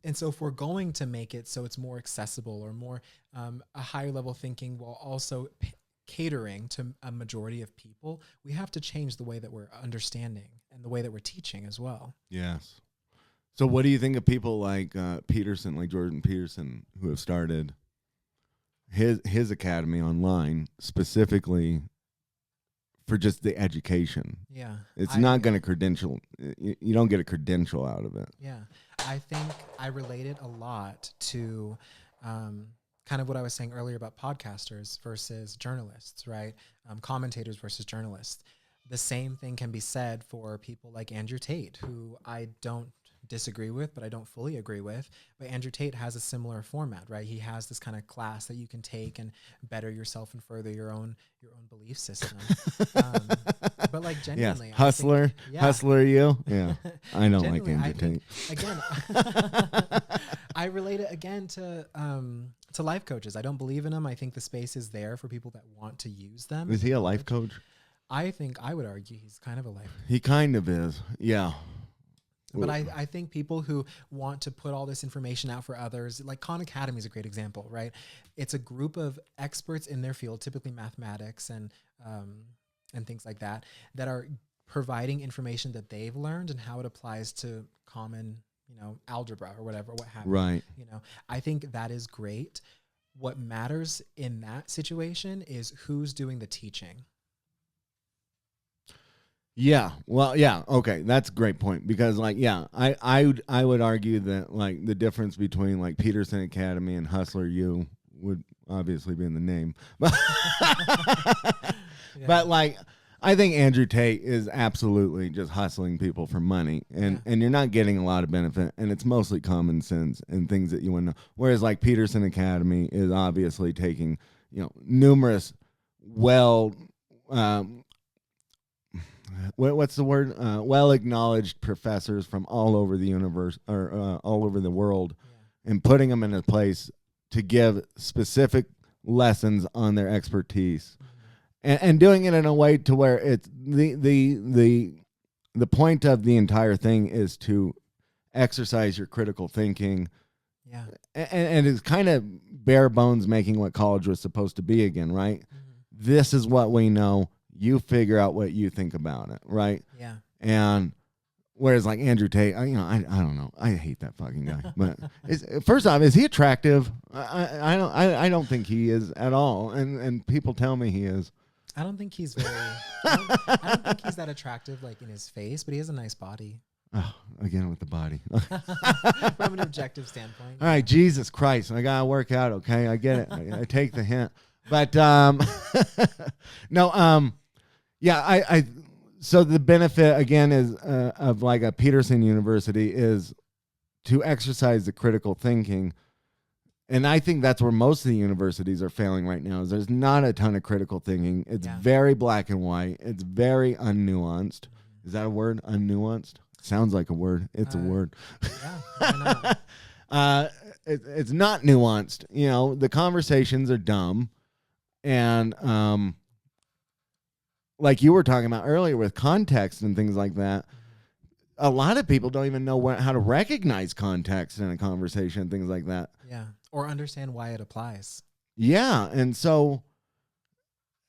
And so if we're going to make it so it's more accessible or more a higher level thinking while also catering to a majority of people, we have to change the way that we're understanding and the way that we're teaching as well. Yes. So what do you think of people like Peterson, like Jordan Peterson, who have started his academy online specifically for just the education? Yeah. It's not going to credential. You don't get a credential out of it. Yeah. I think I related a lot to kind of what I was saying earlier about podcasters versus journalists, right? Commentators versus journalists. The same thing can be said for people like Andrew Tate, who I don't disagree with, but I don't fully agree with. But Andrew Tate has a similar format, right? He has this kind of class that you can take and better yourself and further your own belief system. But like genuinely, yes. Hustler, you. Yeah, I don't like Andrew Tate. Again, I relate it again to life coaches. I don't believe in them. I think the space is there for people that want to use them. Is he a life coach? I would argue he's kind of a life coach. He kind of is. Yeah. But I think people who want to put all this information out for others, like Khan Academy is a great example, right? It's a group of experts in their field, typically mathematics and things like that, that are providing information that they've learned and how it applies to common, algebra or whatever, what have you. Right. I think that is great. What matters in that situation is who's doing the teaching. Yeah. Well, yeah. Okay. That's a great point because I would argue that like the difference between like Peterson Academy and Hustler U would obviously be in the name. But like I think Andrew Tate is absolutely just hustling people for money and you're not getting a lot of benefit and it's mostly common sense and things that you want to know. Whereas like Peterson Academy is obviously taking, numerous what's the word? Well-acknowledged professors from all over the universe or all over the world and putting them in a place to give specific lessons on their expertise and doing it in a way to where it's the point of the entire thing is to exercise your critical thinking. Yeah. And it's kind of bare bones making what college was supposed to be again, right? Mm-hmm. This is what we know. You figure out what you think about it, right? Yeah. And whereas like Andrew Tate, I don't know. I hate that fucking guy. But first off, is he attractive? I don't think he is at all. And people tell me he is. I don't think he's very. I don't think he's that attractive, like in his face, but he has a nice body. Oh, again with the body. From an objective standpoint. All right, Jesus Christ, I gotta work out. Okay, I get it. I take the hint. But no. Yeah, so the benefit again is of like a Peterson University is to exercise the critical thinking, and I think that's where most of the universities are failing right now. Is there's not a ton of critical thinking. It's very black and white. It's very unnuanced. Is that a word? Unnuanced sounds like a word. It's a word. Yeah, why It's not nuanced. You know, the conversations are dumb, and like you were talking about earlier with context and things like that. A lot of people don't even know how to recognize context in a conversation and things like that. Yeah. Or understand why it applies. Yeah, and so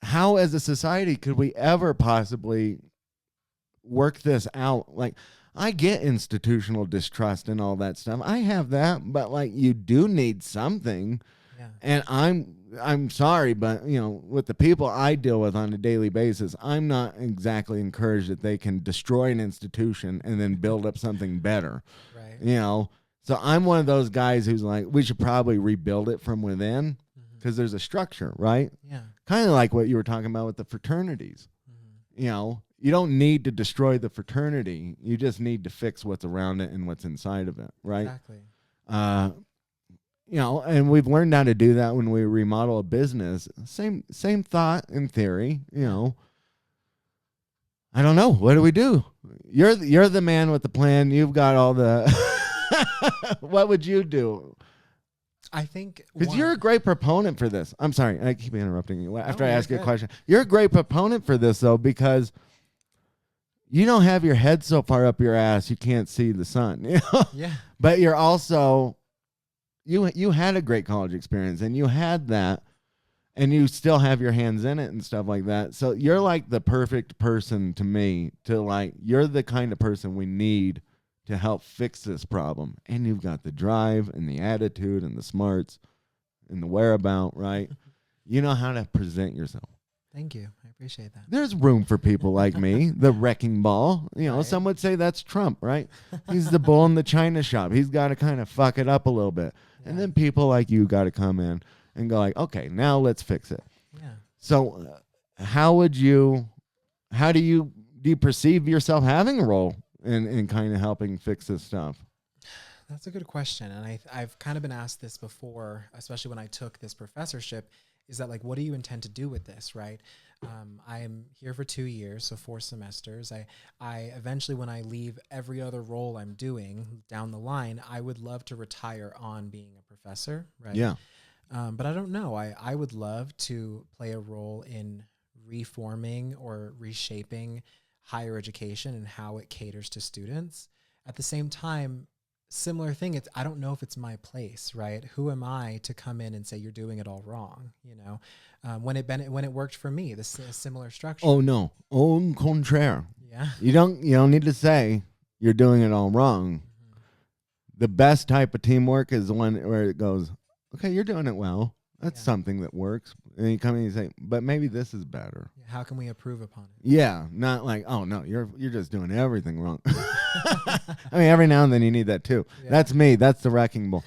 how as a society could we ever possibly work this out? Like, I get institutional distrust and all that stuff. I have that, but like you do need something. Yeah. And I'm sorry, but you know, with the people I deal with on a daily basis, I'm not exactly encouraged that they can destroy an institution and then build up something better. Right. You know, so I'm one of those guys who's like, we should probably rebuild it from within because there's a structure, right? Yeah. Kind of like what you were talking about with the fraternities. You know, you don't need to destroy the fraternity. You just need to fix what's around it and what's inside of it, right? Exactly. You know, and we've learned how to do that when we remodel a business. Same thought in theory, you know. I don't know. What do we do? You're the man with the plan. You've got all the what would you do? I think Because you're a great proponent for this. I'm sorry, I keep interrupting you after I you're ask you a good. question. You're a great proponent for this though, because you don't have your head so far up your ass you can't see the sun. You know? Yeah. But you're also you had a great college experience and you had that and you still have your hands in it and stuff like that. So you're like the perfect person to me to like, you're the kind of person we need to help fix this problem. And you've got the drive and the attitude and the smarts and the whereabout, right? You know how to present yourself. Thank you. I appreciate that. There's room for people like me, the wrecking ball. You know, Right. some would say that's Trump, right? He's the bull in the china shop. He's got to kind of fuck it up a little bit. Yeah. And then people like you got to come in and go like, okay, now let's fix it. Yeah. So how do you perceive yourself having a role in kind of helping fix this stuff? That's a good question. And I've kind of been asked this before, especially when I took this professorship, is that like, what do you intend to do with this, right? I am here for 2 years, so 4 semesters. I eventually, when I leave every other role I'm doing down the line, I would love to retire on being a professor, right? Yeah. But I don't know. I would love to play a role in reforming or reshaping higher education and how it caters to students. At the same time, similar thing, I don't know if it's my place, right? Who am I to come in and say you're doing it all wrong? You know, when it worked for me, this similar structure. Oh no, au contraire. Yeah. You don't need to say you're doing it all wrong. The best type of teamwork is the one where it goes, okay, you're doing it well. That's something that works. And you come in and you say, but maybe this is better. How can we improve upon it? Yeah, not like, oh no, you're just doing everything wrong. I mean, every now and then you need that too. Yeah. That's me. That's the wrecking ball.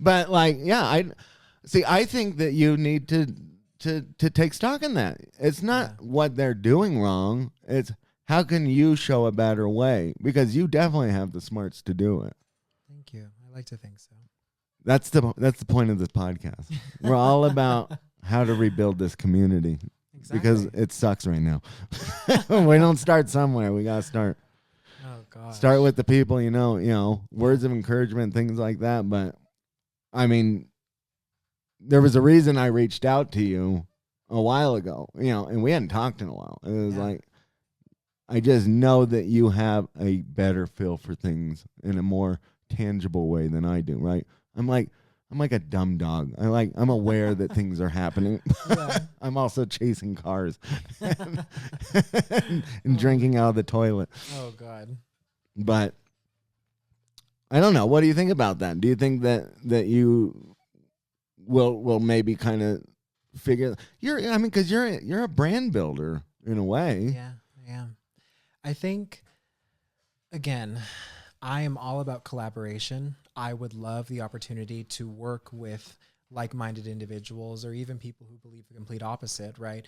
But like, yeah, I think that you need to take stock in that. It's not what they're doing wrong. It's how can you show a better way? Because you definitely have the smarts to do it. Thank you. I like to think so. That's the point of this podcast. We're all about how to rebuild this community. Exactly. Because it sucks right now. We don't start somewhere. We gotta start. Oh God. Start with the people, you know, words of encouragement, things like that. But I mean, there was a reason I reached out to you a while ago, you know, and we hadn't talked in a while. It was like, I just know that you have a better feel for things in a more tangible way than I do, right? I'm like a dumb dog. I'm aware that things are happening. Yeah. I'm also chasing cars and drinking out of the toilet. Oh God. But I don't know. What do you think about that? Do you think that you will maybe kind of figure because you're a brand builder in a way. Yeah, I am. I think, again, I am all about collaboration. I would love the opportunity to work with like-minded individuals or even people who believe the complete opposite, right?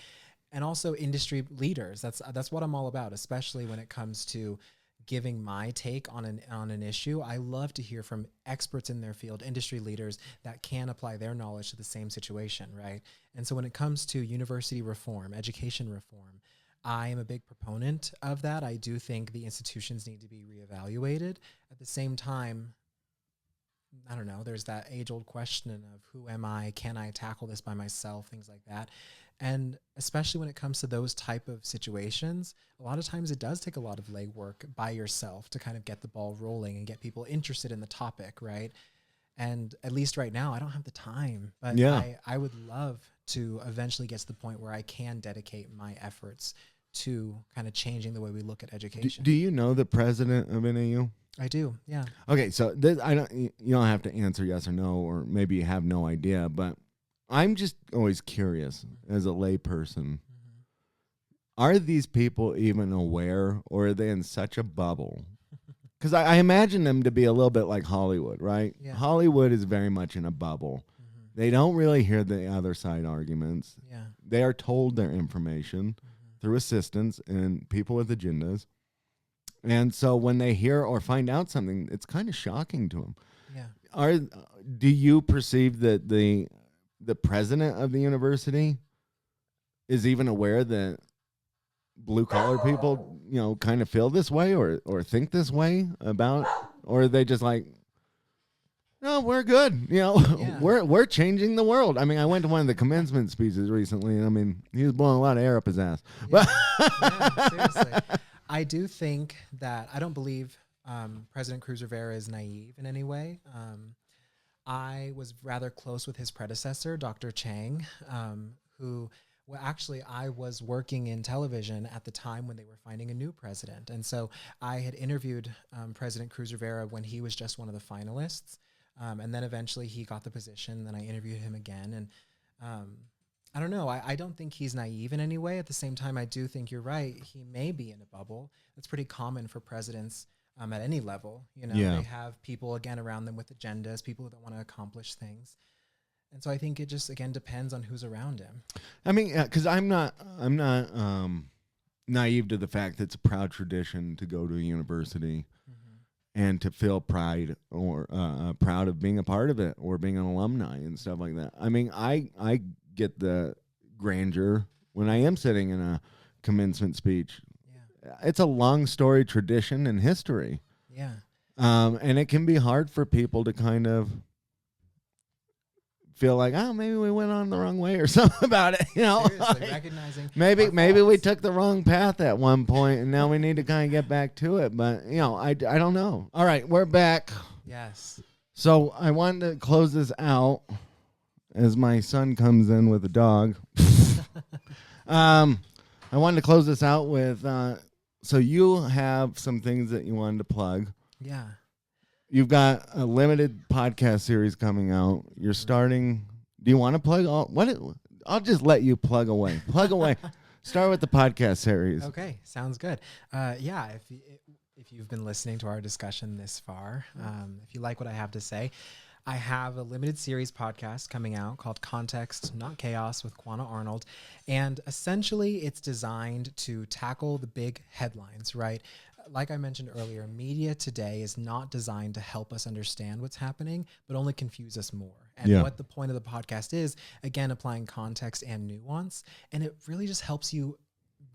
And also industry leaders. That's what I'm all about, especially when it comes to giving my take on an issue. I love to hear from experts in their field, industry leaders that can apply their knowledge to the same situation, right? And so when it comes to university reform, education reform, I am a big proponent of that. I do think the institutions need to be reevaluated. At the same time, I don't know, there's that age-old question of who am I? Can I tackle this by myself? Things like that. And especially when it comes to those type of situations, a lot of times it does take a lot of legwork by yourself to kind of get the ball rolling and get people interested in the topic, right? And at least right now, I don't have the time, but I would love to eventually get to the point where I can dedicate my efforts to kind of changing the way we look at education. Do you know the president of NAU? I do, yeah. Okay, so this, you don't have to answer yes or no, or maybe you have no idea, but I'm just always curious as a layperson. Are these people even aware, or are they in such a bubble? Because I imagine them to be a little bit like Hollywood, right? Yeah. Hollywood is very much in a bubble. They don't really hear the other side arguments. Yeah. They are told their information through assistants and people with agendas. And so when they hear or find out something, it's kind of shocking to them. Yeah. Do you perceive that the president of the university is even aware that blue collar people, kind of feel this way or think this way about, or are they just like, no, we're good. We're changing the world. I mean, I went to one of the commencement speeches recently, and I mean, he was blowing a lot of air up his ass. Yeah, yeah, seriously. I do think that I don't believe President Cruz Rivera is naive in any way. I was rather close with his predecessor, Dr. Chang, who actually I was working in television at the time when they were finding a new president. And so I had interviewed President Cruz Rivera when he was just one of the finalists. And then eventually he got the position. Then I interviewed him again. And I don't know. I don't think he's naive in any way. At the same time, I do think you're right. He may be in a bubble. That's pretty common for presidents at any level. They have people, again, around them with agendas, people that want to accomplish things. And so I think it just, again, depends on who's around him. I mean, because I'm not naive to the fact that it's a proud tradition to go to a university and to feel pride or proud of being a part of it or being an alumni and stuff like that. I mean, I get the grandeur when I am sitting in a commencement speech. Yeah. It's a long story tradition and history. Yeah. And it can be hard for people to kind of feel like, oh, maybe we went on the wrong way or something about it. Seriously, like, recognizing maybe we took the wrong path at one point and now we need to kind of get back to it. But, I don't know. All right, we're back. Yes. So I wanted to close this out as my son comes in with a dog. I wanted to close this out with, so you have some things that you wanted to plug. Yeah. You've got a limited podcast series coming out. You're starting. Do you want to plug all? I'll just let you plug away. Plug away. Start with the podcast series. Okay, sounds good. Yeah, if you've been listening to our discussion this far, if you like what I have to say, I have a limited series podcast coming out called Context, Not Chaos with Quanah Arnold. And essentially, it's designed to tackle the big headlines, right? Like I mentioned earlier, media today is not designed to help us understand what's happening, but only confuse us more. And what the point of the podcast is, again, applying context and nuance. And it really just helps you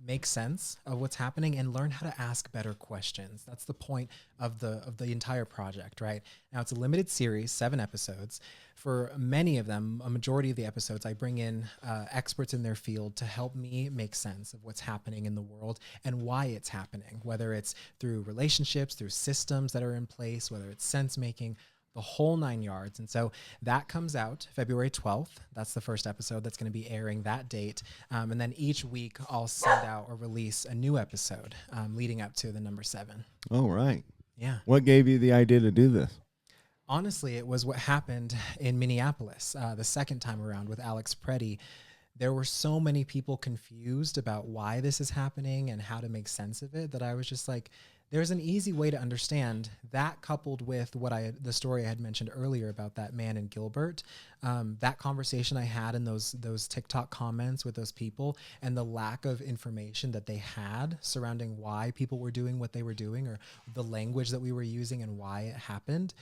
make sense of what's happening and learn how to ask better questions. That's the point of the entire project, right? Now, it's a limited series, 7 episodes. For many of them, a majority of the episodes, I bring in experts in their field to help me make sense of what's happening in the world and why it's happening, whether it's through relationships, through systems that are in place, whether it's sense making, the whole 9 yards. And so that comes out February 12th. That's the first episode that's going to be airing that date. And then each week I'll send out or release a new episode leading up to the number 7. All right. Yeah. What gave you the idea to do this? Honestly, it was what happened in Minneapolis the second time around with Alex Preddy. There were so many people confused about why this is happening and how to make sense of it that I was just like, there's an easy way to understand that, coupled with the story I had mentioned earlier about that man in Gilbert, that conversation I had in those TikTok comments with those people, and the lack of information that they had surrounding why people were doing what they were doing or the language that we were using and why it happened.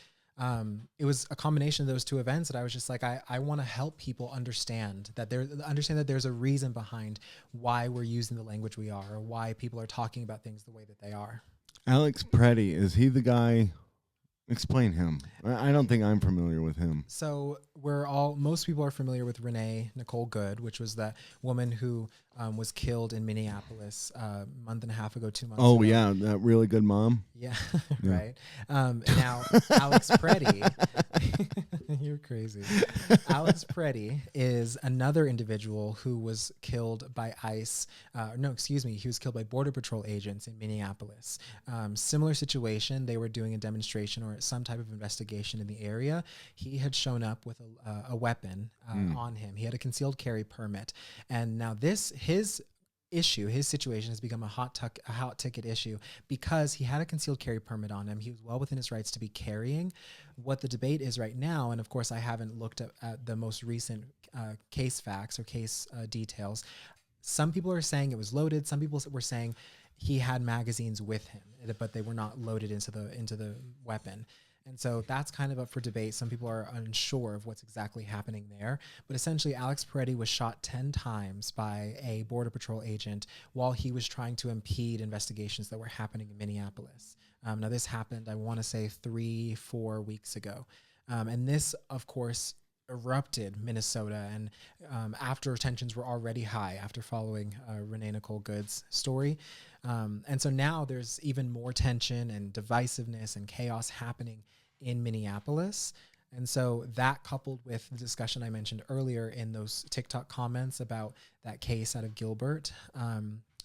it was a combination of those two events that I was just like, I want to help people understand that there's a reason behind why we're using the language we are, or why people are talking about things the way that they are. Alex Preddy, is he the guy? Explain him. I don't think I'm familiar with him. So most people are familiar with Renee Nicole Good, which was that woman who was killed in Minneapolis a month and a half ago, 2 months ago. Oh, yeah, that really good mom. Yeah, right. Now, Alex Preddy, you're crazy. Alex Preddy is another individual who was killed by ICE. He was killed by Border Patrol agents in Minneapolis. Similar situation. They were doing a demonstration or some type of investigation in the area. He had shown up with a weapon on him. He had a concealed carry permit. And now his situation has become a hot ticket issue because he had a concealed carry permit on him. He was well within his rights to be carrying. What the debate is right now, and of course I haven't looked at the most recent case facts or case details. Some people are saying it was loaded. Some people were saying he had magazines with him, but they were not loaded into the weapon. And so that's kind of up for debate. Some people are unsure of what's exactly happening there. But essentially, Alex Preddy was shot 10 times by a Border Patrol agent while he was trying to impede investigations that were happening in Minneapolis. Now, this happened, I want to say, 3-4 weeks ago. And this, of course, erupted Minnesota. And after tensions were already high after following Renee Nicole Good's story. And so now there's even more tension and divisiveness and chaos happening in Minneapolis. And so that, coupled with the discussion I mentioned earlier in those TikTok comments about that case out of Gilbert,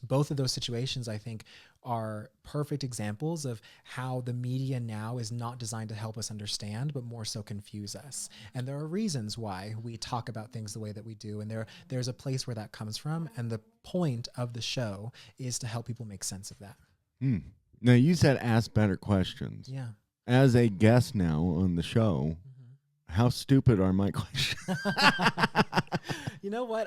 both of those situations, I think, are perfect examples of how the media now is not designed to help us understand, but more so confuse us. And there are reasons why we talk about things the way that we do. And there's a place where that comes from. And the point of the show is to help people make sense of that. Now, you said ask better questions. Yeah. As a guest now on the show, how stupid are my questions? You know what?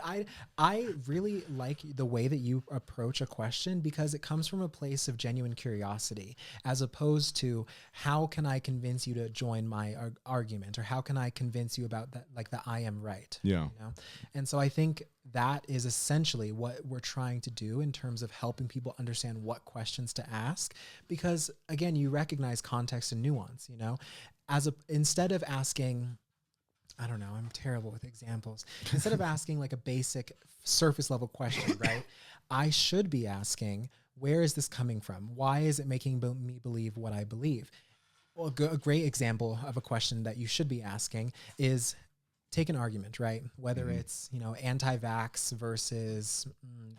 I really like the way that you approach a question because it comes from a place of genuine curiosity, as opposed to how can I convince you to join my argument, or how can I convince you about that, like that I am right. Yeah. You know? And so I think that is essentially what we're trying to do in terms of helping people understand what questions to ask, because again, you recognize context and nuance, you know, instead of asking, I don't know, I'm terrible with examples. Instead of asking like a basic surface level question, right? I should be asking, where is this coming from? Why is it making me believe what I believe? Well, a great example of a question that you should be asking is, take an argument, right? Whether it's, you know, anti-vax versus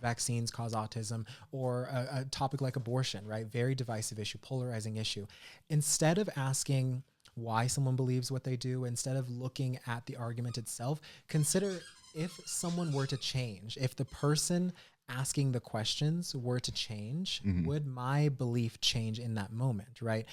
vaccines cause autism, or a topic like abortion, right? Very divisive issue, polarizing issue. Instead of asking why someone believes what they do, instead of looking at the argument itself, consider if someone were to change, if the person asking the questions were to change, would my belief change in that moment, right?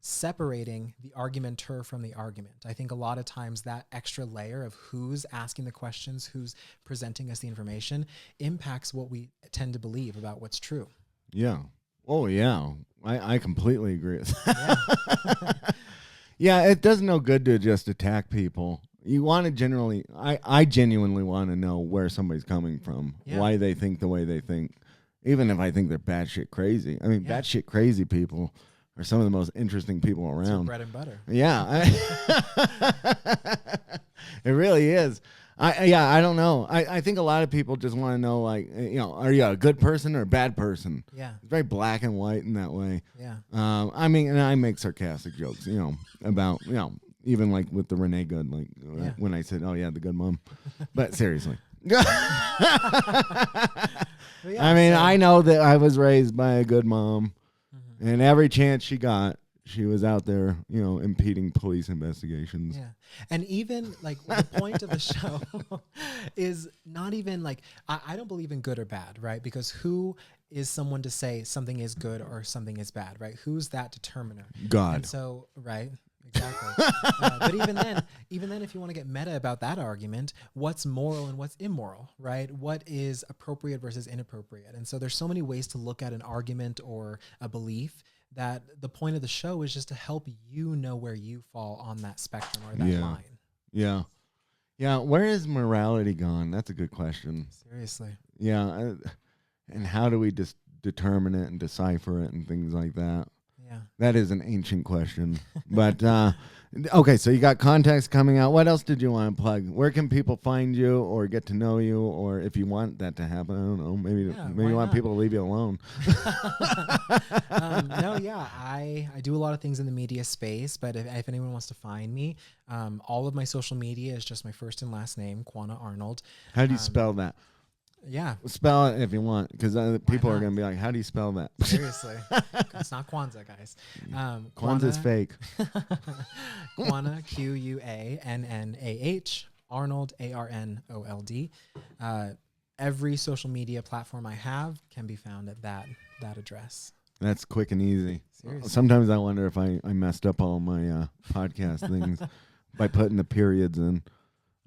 Separating the argumenter from the argument. I think a lot of times that extra layer of who's asking the questions, who's presenting us the information, impacts what we tend to believe about what's true. Yeah. Oh, yeah. I completely agree with that. Yeah, it does no good to just attack people. You want to generally, I genuinely want to know where somebody's coming from, why they think the way they think, even if I think they're batshit crazy. I mean, batshit crazy people are some of the most interesting people around. It's your bread and butter. Yeah. It really is. I don't know. I think a lot of people just want to know, like, you know, are you a good person or a bad person? Yeah. It's very black and white in that way. Yeah. I mean, and I make sarcastic jokes, you know, about, you know, even like with the Renee Good, like when I said, oh, yeah, the good mom. But seriously. I mean, I know that I was raised by a good mom, and every chance she got, she was out there, you know, impeding police investigations. Yeah. And even like the point of the show is not even like, I don't believe in good or bad, right? Because who is someone to say something is good or something is bad, right? Who's that determiner? God. And so, right. Exactly. But even then, if you want to get meta about that argument, what's moral and what's immoral, right? What is appropriate versus inappropriate? And so there's so many ways to look at an argument or a belief that the point of the show is just to help you know where you fall on that spectrum or that Yeah. line. Yeah. Yeah. Where is morality gone? That's a good question. Seriously. Yeah. And how do we just determine it and decipher it and things like that? Yeah. That is an ancient question. But okay, so you got context coming out. What else did you want to plug? Where can people find you or get to know you, or if you want that to happen? I don't know. Maybe you want people to leave you alone. No, yeah, I do a lot of things in the media space, but if anyone wants to find me, all of my social media is just my first and last name, Quanah Arnold. How do you spell that? Yeah. Spell it if you want, because people are not? going to be like, how do you spell that? Seriously. It's not Kwanzaa, guys. Kwanzaa's fake. Quanah, Quannah, Arnold, Arnold. Every social media platform I have can be found at that address. That's quick and easy. Seriously. Sometimes I wonder if I messed up all my podcast things by putting the periods in.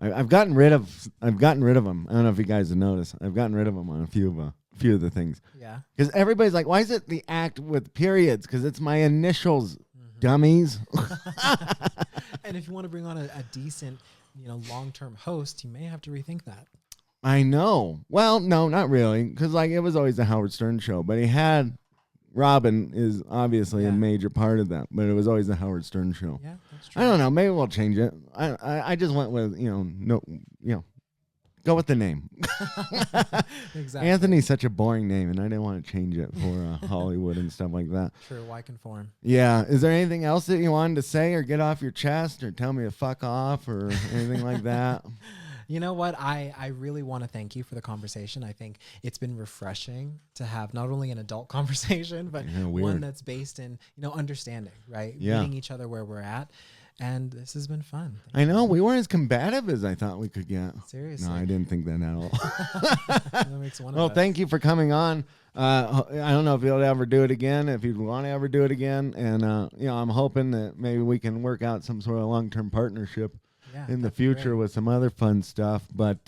I've gotten rid of them. I don't know if you guys have noticed. I've gotten rid of them on a few of the things. Yeah. Because everybody's like, why is it the act with periods? Because it's my initials, dummies. And if you want to bring on a decent, long-term host, you may have to rethink that. I know. Well, no, not really. Because it was always the Howard Stern show. But he had, Robin is obviously a major part of that. But it was always the Howard Stern show. Yeah, that's true. I don't know. Maybe we'll change it. I just went with, go with the name. Exactly. Anthony's such a boring name, and I didn't want to change it for Hollywood and stuff like that. True. Why conform? Yeah. Is there anything else that you wanted to say or get off your chest or tell me to fuck off or anything like that? You know what? I really want to thank you for the conversation. I think it's been refreshing to have not only an adult conversation, but one that's based in, understanding, right? Yeah. Meeting each other where we're at. And this has been fun. I know. We weren't as combative as I thought we could get. Seriously. No, I didn't think that at all. That makes one Well, of us. thank you for coming on. I don't know if you'll ever do it again, if you'd want to ever do it again. And, I'm hoping that maybe we can work out some sort of long-term partnership in the future with some other fun stuff. But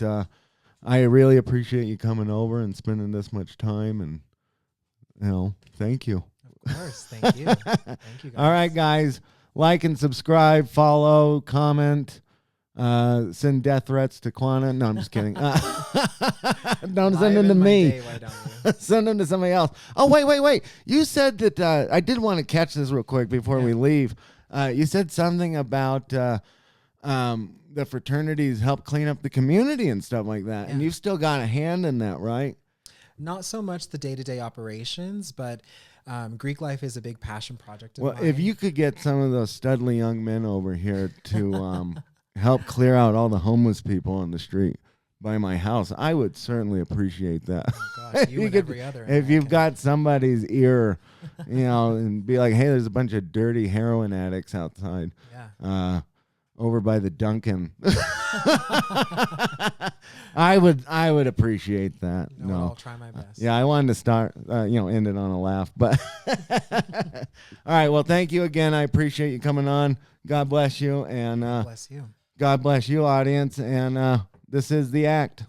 I really appreciate you coming over and spending this much time. And, thank you. Of course. Thank you. Thank you, guys. All right, guys. Like and subscribe, follow, comment, send death threats to Quanah. No, I'm just kidding. Don't send them to me. Day, why don't you? Send them to somebody else. Oh, wait. You said that I did want to catch this real quick before we leave. You said something about the fraternities help clean up the community and stuff like that. And you've still got a hand in that, right? Not so much the day-to-day operations, but Greek life is a big passion project of mine. If you could get some of those studly young men over here to help clear out all the homeless people on the street by my house, I would certainly appreciate that. Oh gosh, you and every other if you've American. got somebody's ear, and be like, hey, there's a bunch of dirty heroin addicts outside. Yeah. Over by the Duncan. I would appreciate that. No. I'll try my best. Yeah, I wanted to start, end it on a laugh. But all right, well, thank you again. I appreciate you coming on. God bless you, and Bless you. God bless you, audience. And this is The Act.